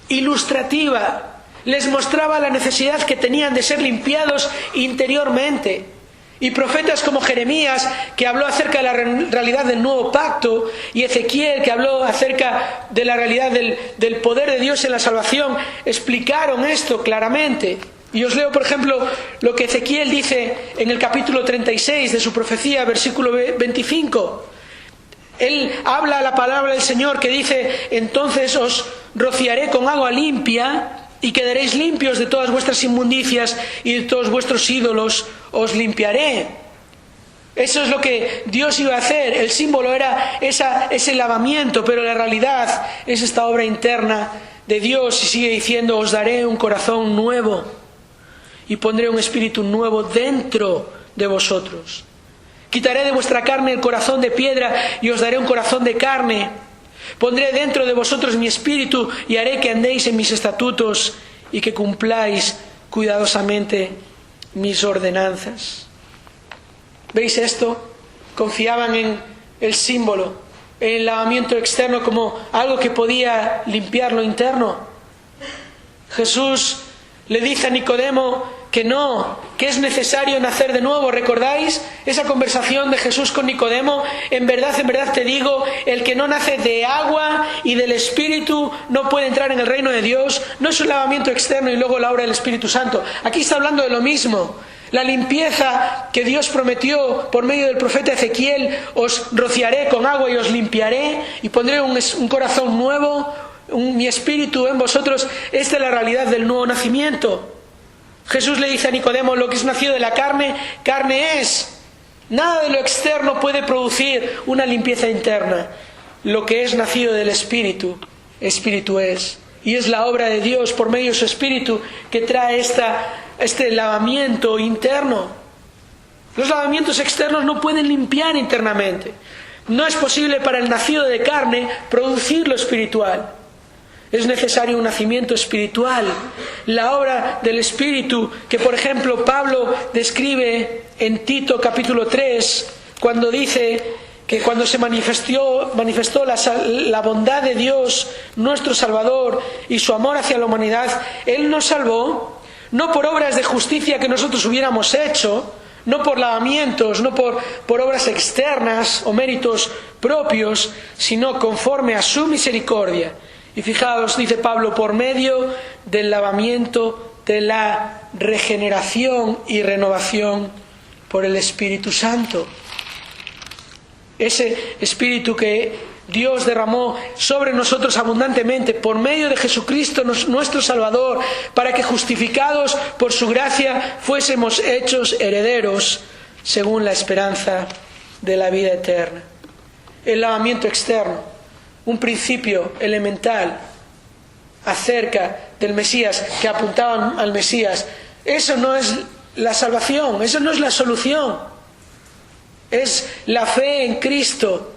ilustrativa, les mostraba la necesidad que tenían de ser limpiados interiormente. Y profetas como Jeremías, que habló acerca de la realidad del nuevo pacto, y Ezequiel, que habló acerca de la realidad del poder de Dios en la salvación, explicaron esto claramente. Y os leo, por ejemplo, lo que Ezequiel dice en el capítulo 36 de su profecía, versículo 25. Él habla la palabra del Señor que dice: entonces os rociaré con agua limpia y quedaréis limpios de todas vuestras inmundicias, y de todos vuestros ídolos os limpiaré. Eso es lo que Dios iba a hacer. El símbolo era ese lavamiento, pero la realidad es esta obra interna de Dios. Y sigue diciendo: os daré un corazón nuevo y pondré un espíritu nuevo dentro de vosotros. Quitaré de vuestra carne el corazón de piedra y os daré un corazón de carne. Pondré dentro de vosotros mi espíritu y haré que andéis en mis estatutos y que cumpláis cuidadosamente mis ordenanzas. ¿Veis esto? Confiaban en el símbolo, en el lavamiento externo como algo que podía limpiar lo interno. Jesús le dice a Nicodemo que no, que es necesario nacer de nuevo. ¿Recordáis esa conversación de Jesús con Nicodemo? En verdad te digo, el que no nace de agua y del Espíritu no puede entrar en el reino de Dios. No es un lavamiento externo y luego la obra del Espíritu Santo. Aquí está hablando de lo mismo. La limpieza que Dios prometió por medio del profeta Ezequiel: os rociaré con agua y os limpiaré y pondré un corazón nuevo, mi espíritu en vosotros. Esta es la realidad del nuevo nacimiento. Jesús le dice a Nicodemo: lo que es nacido de la carne, carne es. Nada de lo externo puede producir una limpieza interna. Lo que es nacido del Espíritu, Espíritu es. Y es la obra de Dios por medio de su Espíritu que trae este lavamiento interno. Los lavamientos externos no pueden limpiar internamente. No es posible para el nacido de carne producir lo espiritual. Es necesario un nacimiento espiritual, la obra del Espíritu, que por ejemplo Pablo describe en Tito capítulo 3, cuando dice que cuando se manifestó la bondad de Dios, nuestro Salvador, y su amor hacia la humanidad, Él nos salvó, no por obras de justicia que nosotros hubiéramos hecho, no por lavamientos, no por obras externas o méritos propios, sino conforme a su misericordia. Y fijaos, dice Pablo, por medio del lavamiento de la regeneración y renovación por el Espíritu Santo. Ese Espíritu que Dios derramó sobre nosotros abundantemente por medio de Jesucristo nuestro Salvador, para que justificados por su gracia fuésemos hechos herederos según la esperanza de la vida eterna. El lavamiento externo, un principio elemental acerca del Mesías, que apuntaban al Mesías. Eso no es la salvación, eso no es la solución. Es la fe en Cristo,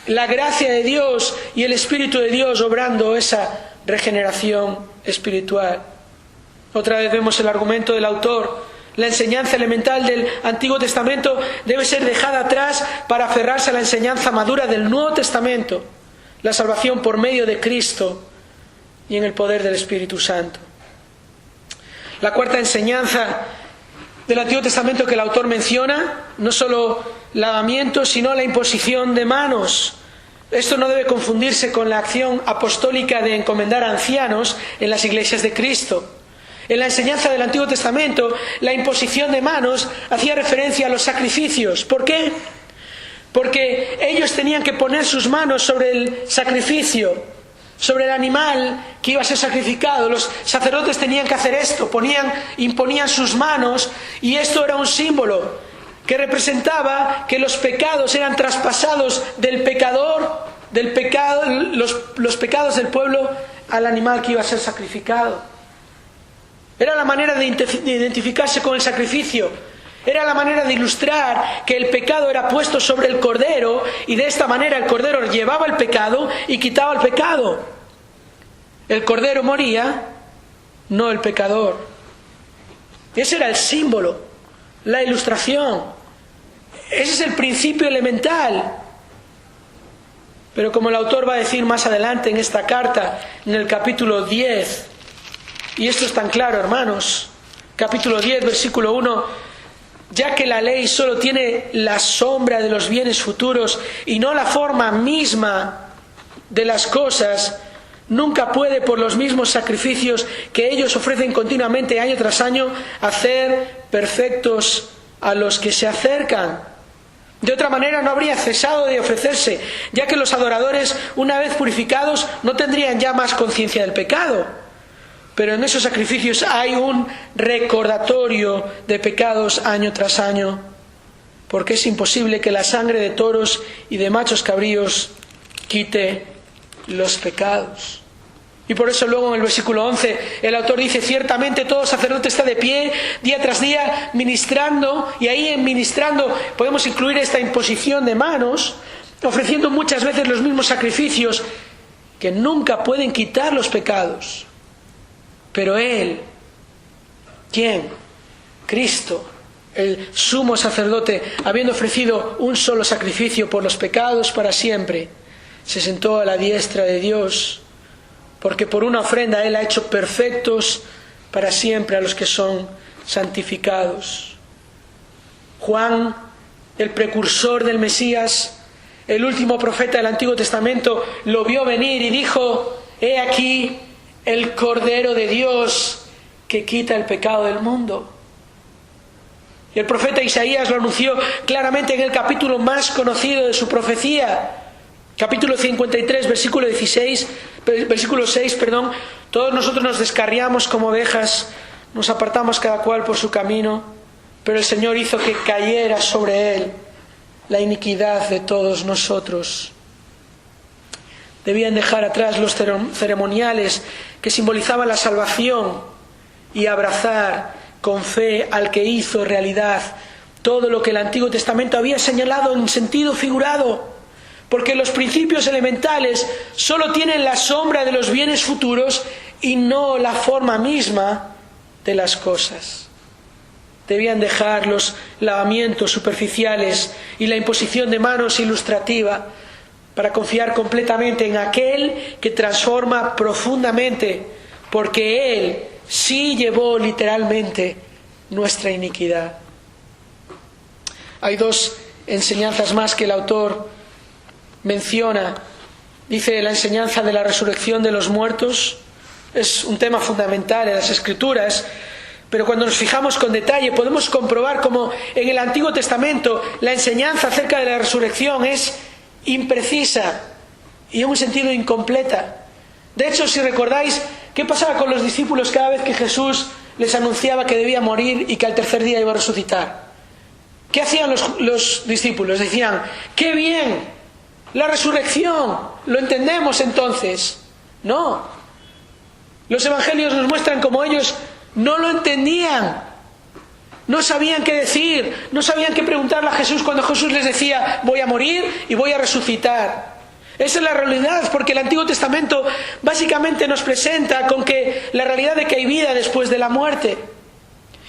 la gracia de Dios y el Espíritu de Dios obrando esa regeneración espiritual. Otra vez vemos el argumento del autor. La enseñanza elemental del Antiguo Testamento debe ser dejada atrás para aferrarse a la enseñanza madura del Nuevo Testamento. La salvación por medio de Cristo y en el poder del Espíritu Santo. La cuarta enseñanza del Antiguo Testamento que el autor menciona, no solo lavamiento, sino la imposición de manos. Esto no debe confundirse con la acción apostólica de encomendar a ancianos en las iglesias de Cristo. En la enseñanza del Antiguo Testamento, la imposición de manos hacía referencia a los sacrificios. ¿Por qué? Porque ellos tenían que poner sus manos sobre el sacrificio sobre el animal que iba a ser sacrificado. Los sacerdotes tenían que hacer esto, imponían sus manos, y esto era un símbolo que representaba que los pecados eran traspasados del pecador, los pecados del pueblo al animal que iba a ser sacrificado. Era la manera de identificarse con el sacrificio. Era la manera de ilustrar que el pecado era puesto sobre el cordero, y de esta manera el cordero llevaba el pecado y quitaba el pecado. El cordero moría, no el pecador. Ese era el símbolo, la ilustración. Ese es el principio elemental. Pero como el autor va a decir más adelante en esta carta, en el capítulo 10, y esto es tan claro, hermanos, capítulo 10, versículo 1, ya que la ley solo tiene la sombra de los bienes futuros y no la forma misma de las cosas, nunca puede, por los mismos sacrificios que ellos ofrecen continuamente año tras año, hacer perfectos a los que se acercan. De otra manera no habría cesado de ofrecerse, ya que los adoradores, una vez purificados, no tendrían ya más conciencia del pecado. Pero en esos sacrificios hay un recordatorio de pecados año tras año, porque es imposible que la sangre de toros y de machos cabríos quite los pecados. Y por eso luego en el versículo 11 el autor dice: ciertamente todo sacerdote está de pie día tras día ministrando, y ahí en ministrando podemos incluir esta imposición de manos, ofreciendo muchas veces los mismos sacrificios que nunca pueden quitar los pecados. Pero Él, ¿quién? Cristo, el sumo sacerdote, habiendo ofrecido un solo sacrificio por los pecados para siempre, se sentó a la diestra de Dios, porque por una ofrenda Él ha hecho perfectos para siempre a los que son santificados. Juan, el precursor del Mesías, el último profeta del Antiguo Testamento, lo vio venir y dijo: he aquí el Cordero de Dios que quita el pecado del mundo. Y el profeta Isaías lo anunció claramente en el capítulo más conocido de su profecía, capítulo 53, versículo 6, todos nosotros nos descarriamos como ovejas, nos apartamos cada cual por su camino, pero el Señor hizo que cayera sobre él la iniquidad de todos nosotros. Debían dejar atrás los ceremoniales que simbolizaban la salvación y abrazar con fe al que hizo realidad todo lo que el Antiguo Testamento había señalado en sentido figurado, porque los principios elementales solo tienen la sombra de los bienes futuros y no la forma misma de las cosas. Debían dejar los lavamientos superficiales y la imposición de manos ilustrativa para confiar completamente en aquel que transforma profundamente, porque Él sí llevó literalmente nuestra iniquidad. Hay dos enseñanzas más que el autor menciona. Dice la enseñanza de la resurrección de los muertos. Es un tema fundamental en las Escrituras, pero cuando nos fijamos con detalle podemos comprobar cómo en el Antiguo Testamento la enseñanza acerca de la resurrección es imprecisa y en un sentido incompleta. De hecho, si recordáis, ¿qué pasaba con los discípulos cada vez que Jesús les anunciaba que debía morir y que al tercer día iba a resucitar? ¿Qué hacían los discípulos? Decían: ¡qué bien! La resurrección, ¿lo entendemos entonces? No. Los evangelios nos muestran cómo ellos no lo entendían. No sabían qué decir, no sabían qué preguntarle a Jesús cuando Jesús les decía: voy a morir y voy a resucitar. Esa es la realidad, porque el Antiguo Testamento básicamente nos presenta con que la realidad de que hay vida después de la muerte,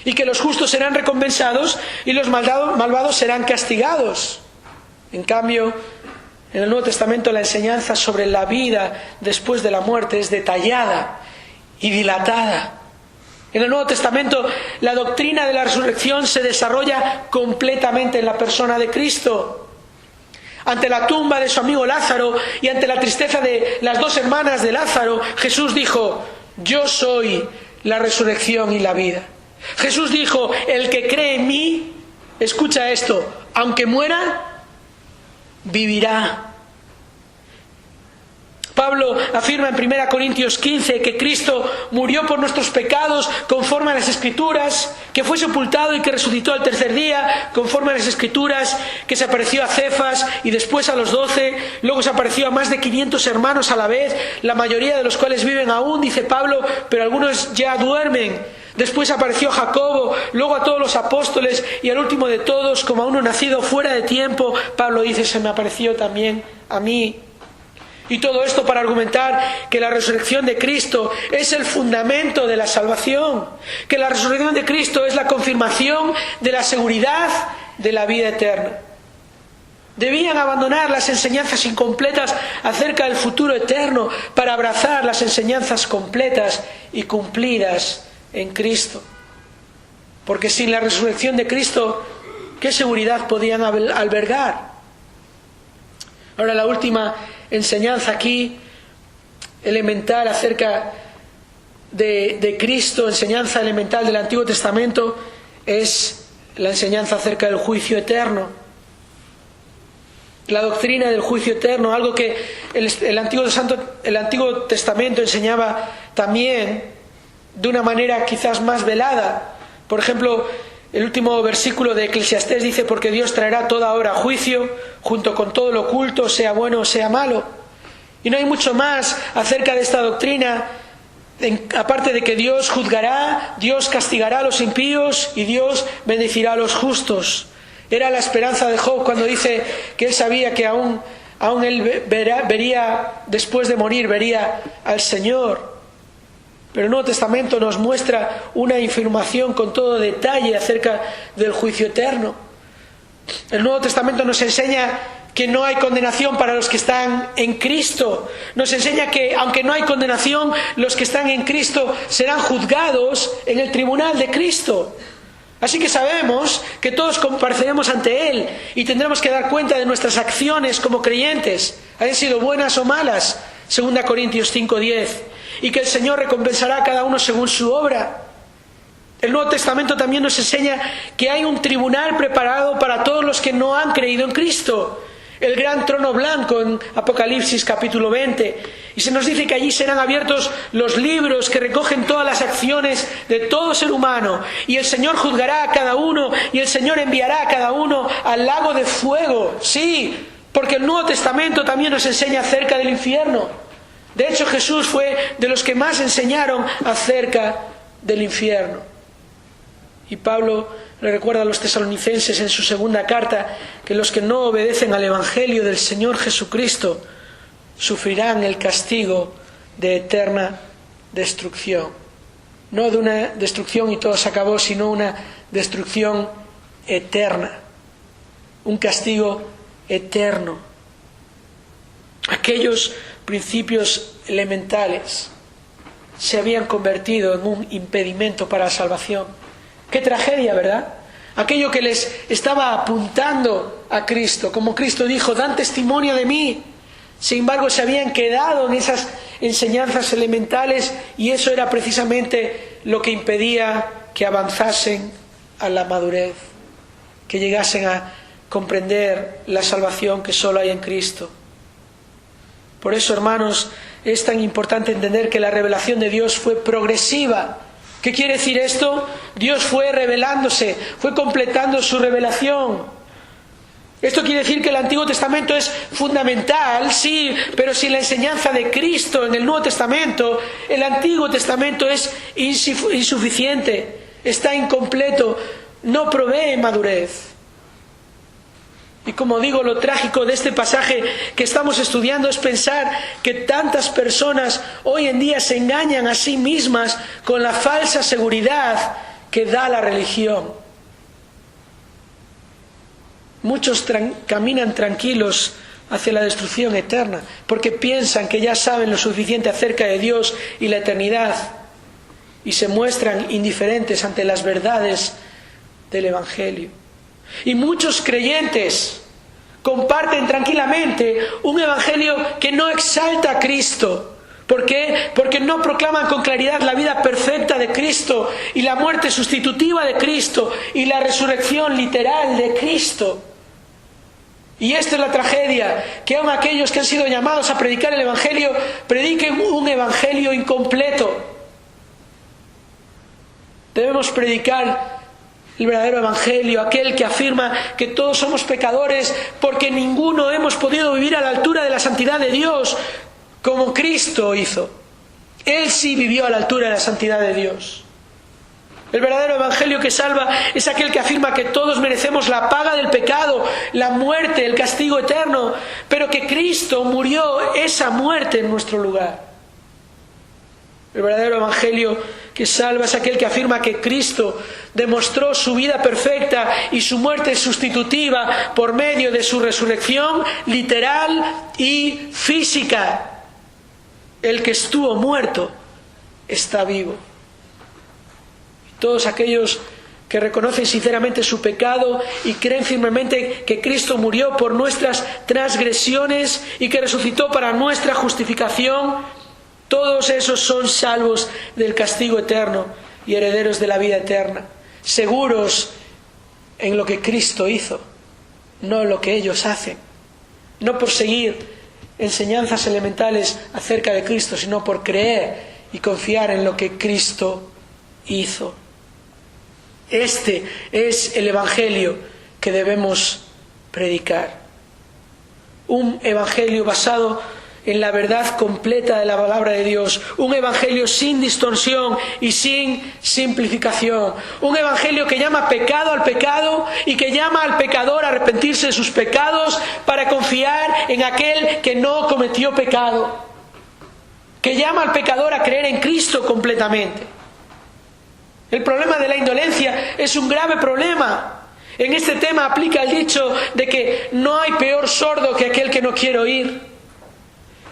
y que los justos serán recompensados y los malvados serán castigados. En cambio, en el Nuevo Testamento la enseñanza sobre la vida después de la muerte es detallada y dilatada. En el Nuevo Testamento la doctrina de la resurrección se desarrolla completamente en la persona de Cristo. Ante la tumba de su amigo Lázaro y ante la tristeza de las dos hermanas de Lázaro, Jesús dijo: yo soy la resurrección y la vida. Jesús dijo: el que cree en mí, escucha esto, aunque muera, vivirá. Pablo afirma en 1 Corintios 15 que Cristo murió por nuestros pecados conforme a las Escrituras, que fue sepultado y que resucitó al tercer día conforme a las Escrituras, que se apareció a Cefas y después a los 12, luego se apareció a más de 500 hermanos a la vez, la mayoría de los cuales viven aún, dice Pablo, pero algunos ya duermen. Después apareció a Jacobo, luego a todos los apóstoles y al último de todos, como a uno nacido fuera de tiempo, Pablo dice, se me apareció también a mí. Y todo esto para argumentar que la resurrección de Cristo es el fundamento de la salvación, que la resurrección de Cristo es la confirmación de la seguridad de la vida eterna. Debían abandonar las enseñanzas incompletas acerca del futuro eterno para abrazar las enseñanzas completas y cumplidas en Cristo. Porque sin la resurrección de Cristo, ¿qué seguridad podían albergar? Ahora, la última enseñanza aquí, elemental acerca de Cristo, enseñanza elemental del Antiguo Testamento, es la enseñanza acerca del juicio eterno. La doctrina del juicio eterno, algo que el Antiguo Testamento enseñaba también de una manera quizás más velada. Por ejemplo, el último versículo de Eclesiastés dice, porque Dios traerá toda obra a juicio, junto con todo lo oculto, sea bueno o sea malo. Y no hay mucho más acerca de esta doctrina, aparte de que Dios juzgará, Dios castigará a los impíos y Dios bendecirá a los justos. Era la esperanza de Job cuando dice que él sabía que aún él vería, después de morir, vería al Señor. Pero el Nuevo Testamento nos muestra una información con todo detalle acerca del juicio eterno. El Nuevo Testamento nos enseña que no hay condenación para los que están en Cristo. Nos enseña que, aunque no hay condenación, los que están en Cristo serán juzgados en el tribunal de Cristo. Así que sabemos que todos compareceremos ante Él y tendremos que dar cuenta de nuestras acciones como creyentes, hayan sido buenas o malas, 2 Corintios 5:10, y que el Señor recompensará a cada uno según su obra. El Nuevo Testamento también nos enseña que hay un tribunal preparado para todos los que no han creído en Cristo. El gran trono blanco en Apocalipsis capítulo 20. Y se nos dice que allí serán abiertos los libros que recogen todas las acciones de todo ser humano. Y el Señor juzgará a cada uno y el Señor enviará a cada uno al lago de fuego. Sí, porque el Nuevo Testamento también nos enseña acerca del infierno. De hecho, Jesús fue de los que más enseñaron acerca del infierno. Y Pablo le recuerda a los tesalonicenses en su segunda carta que los que no obedecen al Evangelio del Señor Jesucristo sufrirán el castigo de eterna destrucción. No de una destrucción y todo se acabó, sino una destrucción eterna. Un castigo eterno. Aquellos principios elementales se habían convertido en un impedimento para la salvación. Qué tragedia, ¿verdad? Aquello que les estaba apuntando a Cristo, como Cristo dijo, dan testimonio de mí. Sin embargo, se habían quedado en esas enseñanzas elementales y eso era precisamente lo que impedía que avanzasen a la madurez, que llegasen a comprender la salvación que solo hay en Cristo. Por eso, hermanos, es tan importante entender que la revelación de Dios fue progresiva. ¿Qué quiere decir esto? Dios fue revelándose, fue completando su revelación. Esto quiere decir que el Antiguo Testamento es fundamental, sí, pero sin la enseñanza de Cristo en el Nuevo Testamento, el Antiguo Testamento es insuficiente, está incompleto, no provee madurez. Y como digo, lo trágico de este pasaje que estamos estudiando es pensar que tantas personas hoy en día se engañan a sí mismas con la falsa seguridad que da la religión. Muchos caminan tranquilos hacia la destrucción eterna porque piensan que ya saben lo suficiente acerca de Dios y la eternidad y se muestran indiferentes ante las verdades del Evangelio. Y muchos creyentes comparten tranquilamente un evangelio que no exalta a Cristo. ¿Por qué? Porque no proclaman con claridad la vida perfecta de Cristo y la muerte sustitutiva de Cristo y la resurrección literal de Cristo. Y esta es la tragedia, que aun aquellos que han sido llamados a predicar el Evangelio, prediquen un Evangelio incompleto. Debemos predicar el verdadero Evangelio, aquel que afirma que todos somos pecadores porque ninguno hemos podido vivir a la altura de la santidad de Dios como Cristo hizo. Él sí vivió a la altura de la santidad de Dios. El verdadero Evangelio que salva es aquel que afirma que todos merecemos la paga del pecado, la muerte, el castigo eterno, pero que Cristo murió esa muerte en nuestro lugar. El verdadero Evangelio que salva es aquel que afirma que Cristo demostró su vida perfecta y su muerte sustitutiva por medio de su resurrección literal y física. El que estuvo muerto está vivo. Todos aquellos que reconocen sinceramente su pecado y creen firmemente que Cristo murió por nuestras transgresiones y que resucitó para nuestra justificación, todos esos son salvos del castigo eterno y herederos de la vida eterna, seguros en lo que Cristo hizo, no en lo que ellos hacen, no por seguir enseñanzas elementales acerca de Cristo, sino por creer y confiar en lo que Cristo hizo. Este es el Evangelio que debemos predicar. Un Evangelio basado en la verdad completa de la palabra de Dios. Un Evangelio sin distorsión y sin simplificación. Un Evangelio que llama pecado al pecado y que llama al pecador a arrepentirse de sus pecados para confiar en aquel que no cometió pecado. Que llama al pecador a creer en Cristo completamente. El problema de la indolencia es un grave problema. En este tema aplica el dicho de que no hay peor sordo que aquel que no quiere oír.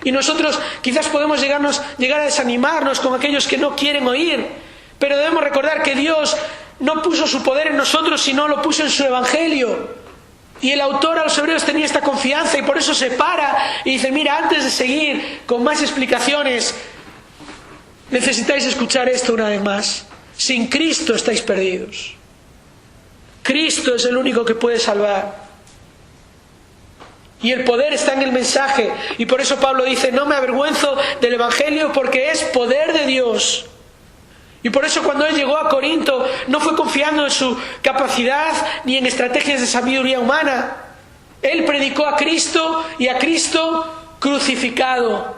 Y nosotros quizás podemos llegar a desanimarnos con aquellos que no quieren oír, pero debemos recordar que Dios no puso su poder en nosotros, sino lo puso en su Evangelio. Y el autor a los hebreos tenía esta confianza y por eso se para y dice: mira, antes de seguir con más explicaciones, necesitáis escuchar esto una vez más. Sin Cristo estáis perdidos. Cristo es el único que puede salvar. Y el poder está en el mensaje. Y por eso Pablo dice: no me avergüenzo del Evangelio porque es poder de Dios. Y por eso cuando él llegó a Corinto no fue confiando en su capacidad ni en estrategias de sabiduría humana. Él predicó a Cristo y a Cristo crucificado.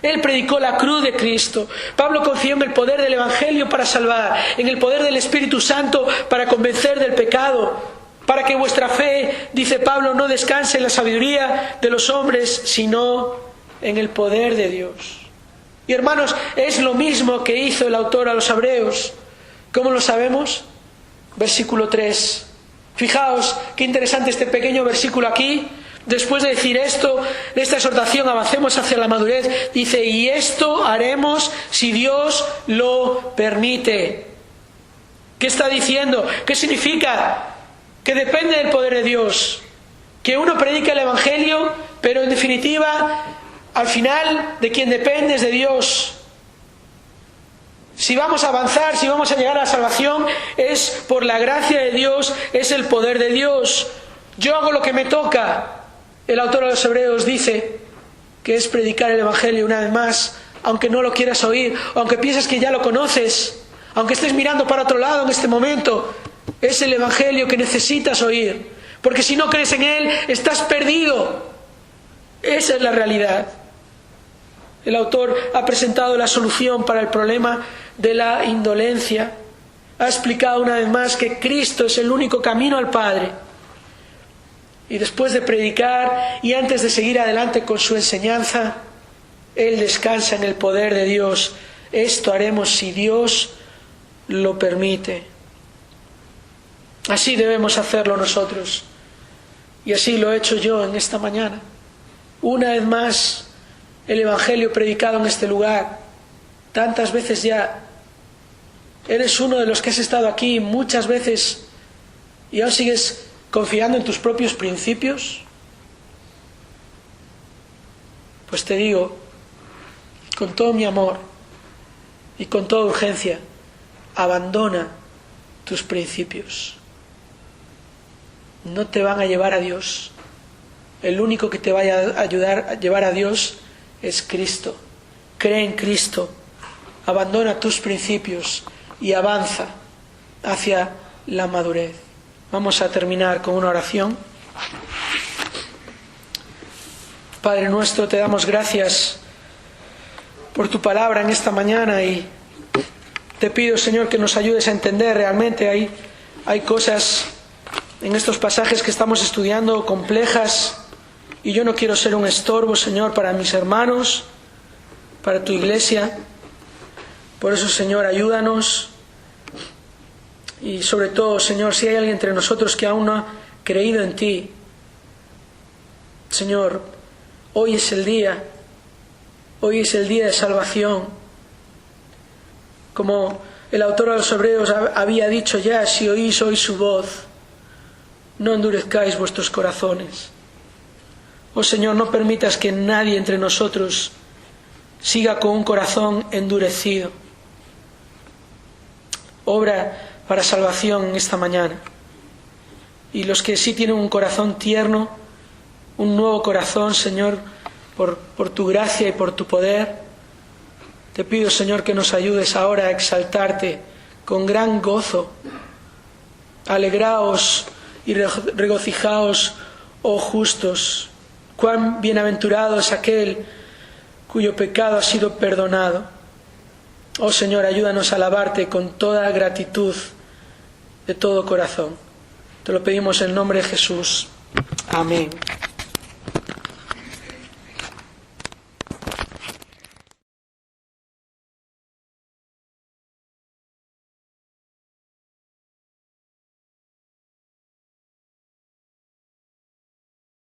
Él predicó la cruz de Cristo. Pablo confió en el poder del Evangelio para salvar, en el poder del Espíritu Santo para convencer del pecado, para que vuestra fe, dice Pablo, no descanse en la sabiduría de los hombres, sino en el poder de Dios. Y hermanos, es lo mismo que hizo el autor a los hebreos. ¿Cómo lo sabemos? Versículo 3. Fijaos qué interesante este pequeño versículo aquí. Después de decir esto, de esta exhortación, avancemos hacia la madurez. Dice: y esto haremos si Dios lo permite. ¿Qué está diciendo? ¿Qué significa? Que depende del poder de Dios. Que uno predica el Evangelio, pero en definitiva, al final, de quien depende es de Dios. Si vamos a avanzar, si vamos a llegar a la salvación, es por la gracia de Dios, es el poder de Dios. Yo hago lo que me toca. El autor de los Hebreos dice que es predicar el Evangelio una vez más, aunque no lo quieras oír, aunque pienses que ya lo conoces, aunque estés mirando para otro lado en este momento. Es el Evangelio que necesitas oír, porque si no crees en él, estás perdido. Esa es la realidad. El autor ha presentado la solución para el problema de la indolencia. Ha explicado una vez más que Cristo es el único camino al Padre. Y después de predicar y antes de seguir adelante con su enseñanza, él descansa en el poder de Dios. Esto haremos si Dios lo permite. Así debemos hacerlo nosotros. Y así lo he hecho yo en esta mañana. Una vez más, el Evangelio predicado en este lugar. Tantas veces ya. Eres uno de los que has estado aquí muchas veces y aún sigues confiando en tus propios principios. Pues te digo, con todo mi amor y con toda urgencia, abandona tus principios. No te van a llevar a Dios. el único que te vaya a ayudar a llevar a Dios es Cristo. Cree en Cristo, abandona tus principios y avanza hacia la madurez. Vamos a terminar con una oración. Padre nuestro, te damos gracias por tu palabra en esta mañana y te pido, Señor, que nos ayudes a entender realmente. Hay cosas en estos pasajes que estamos estudiando complejas y yo no quiero ser un estorbo, Señor, para mis hermanos, para tu iglesia. Por eso, Señor, ayúdanos. Y sobre todo, Señor, si hay alguien entre nosotros que aún no ha creído en ti, Señor, hoy es el día de salvación. Como el autor a los Hebreos había dicho ya, si oís hoy su voz, no endurezcáis vuestros corazones. Oh Señor, no permitas que nadie entre nosotros siga con un corazón endurecido. Obra para salvación esta mañana. Y los que sí tienen un corazón tierno, un nuevo corazón, Señor, por tu gracia y por tu poder, te pido, Señor, que nos ayudes ahora a exaltarte con gran gozo. Alegraos y regocijaos, oh justos. Cuán bienaventurado es aquel cuyo pecado ha sido perdonado. Oh Señor, ayúdanos a alabarte con toda gratitud de todo corazón. Te lo pedimos en el nombre de Jesús. Amén.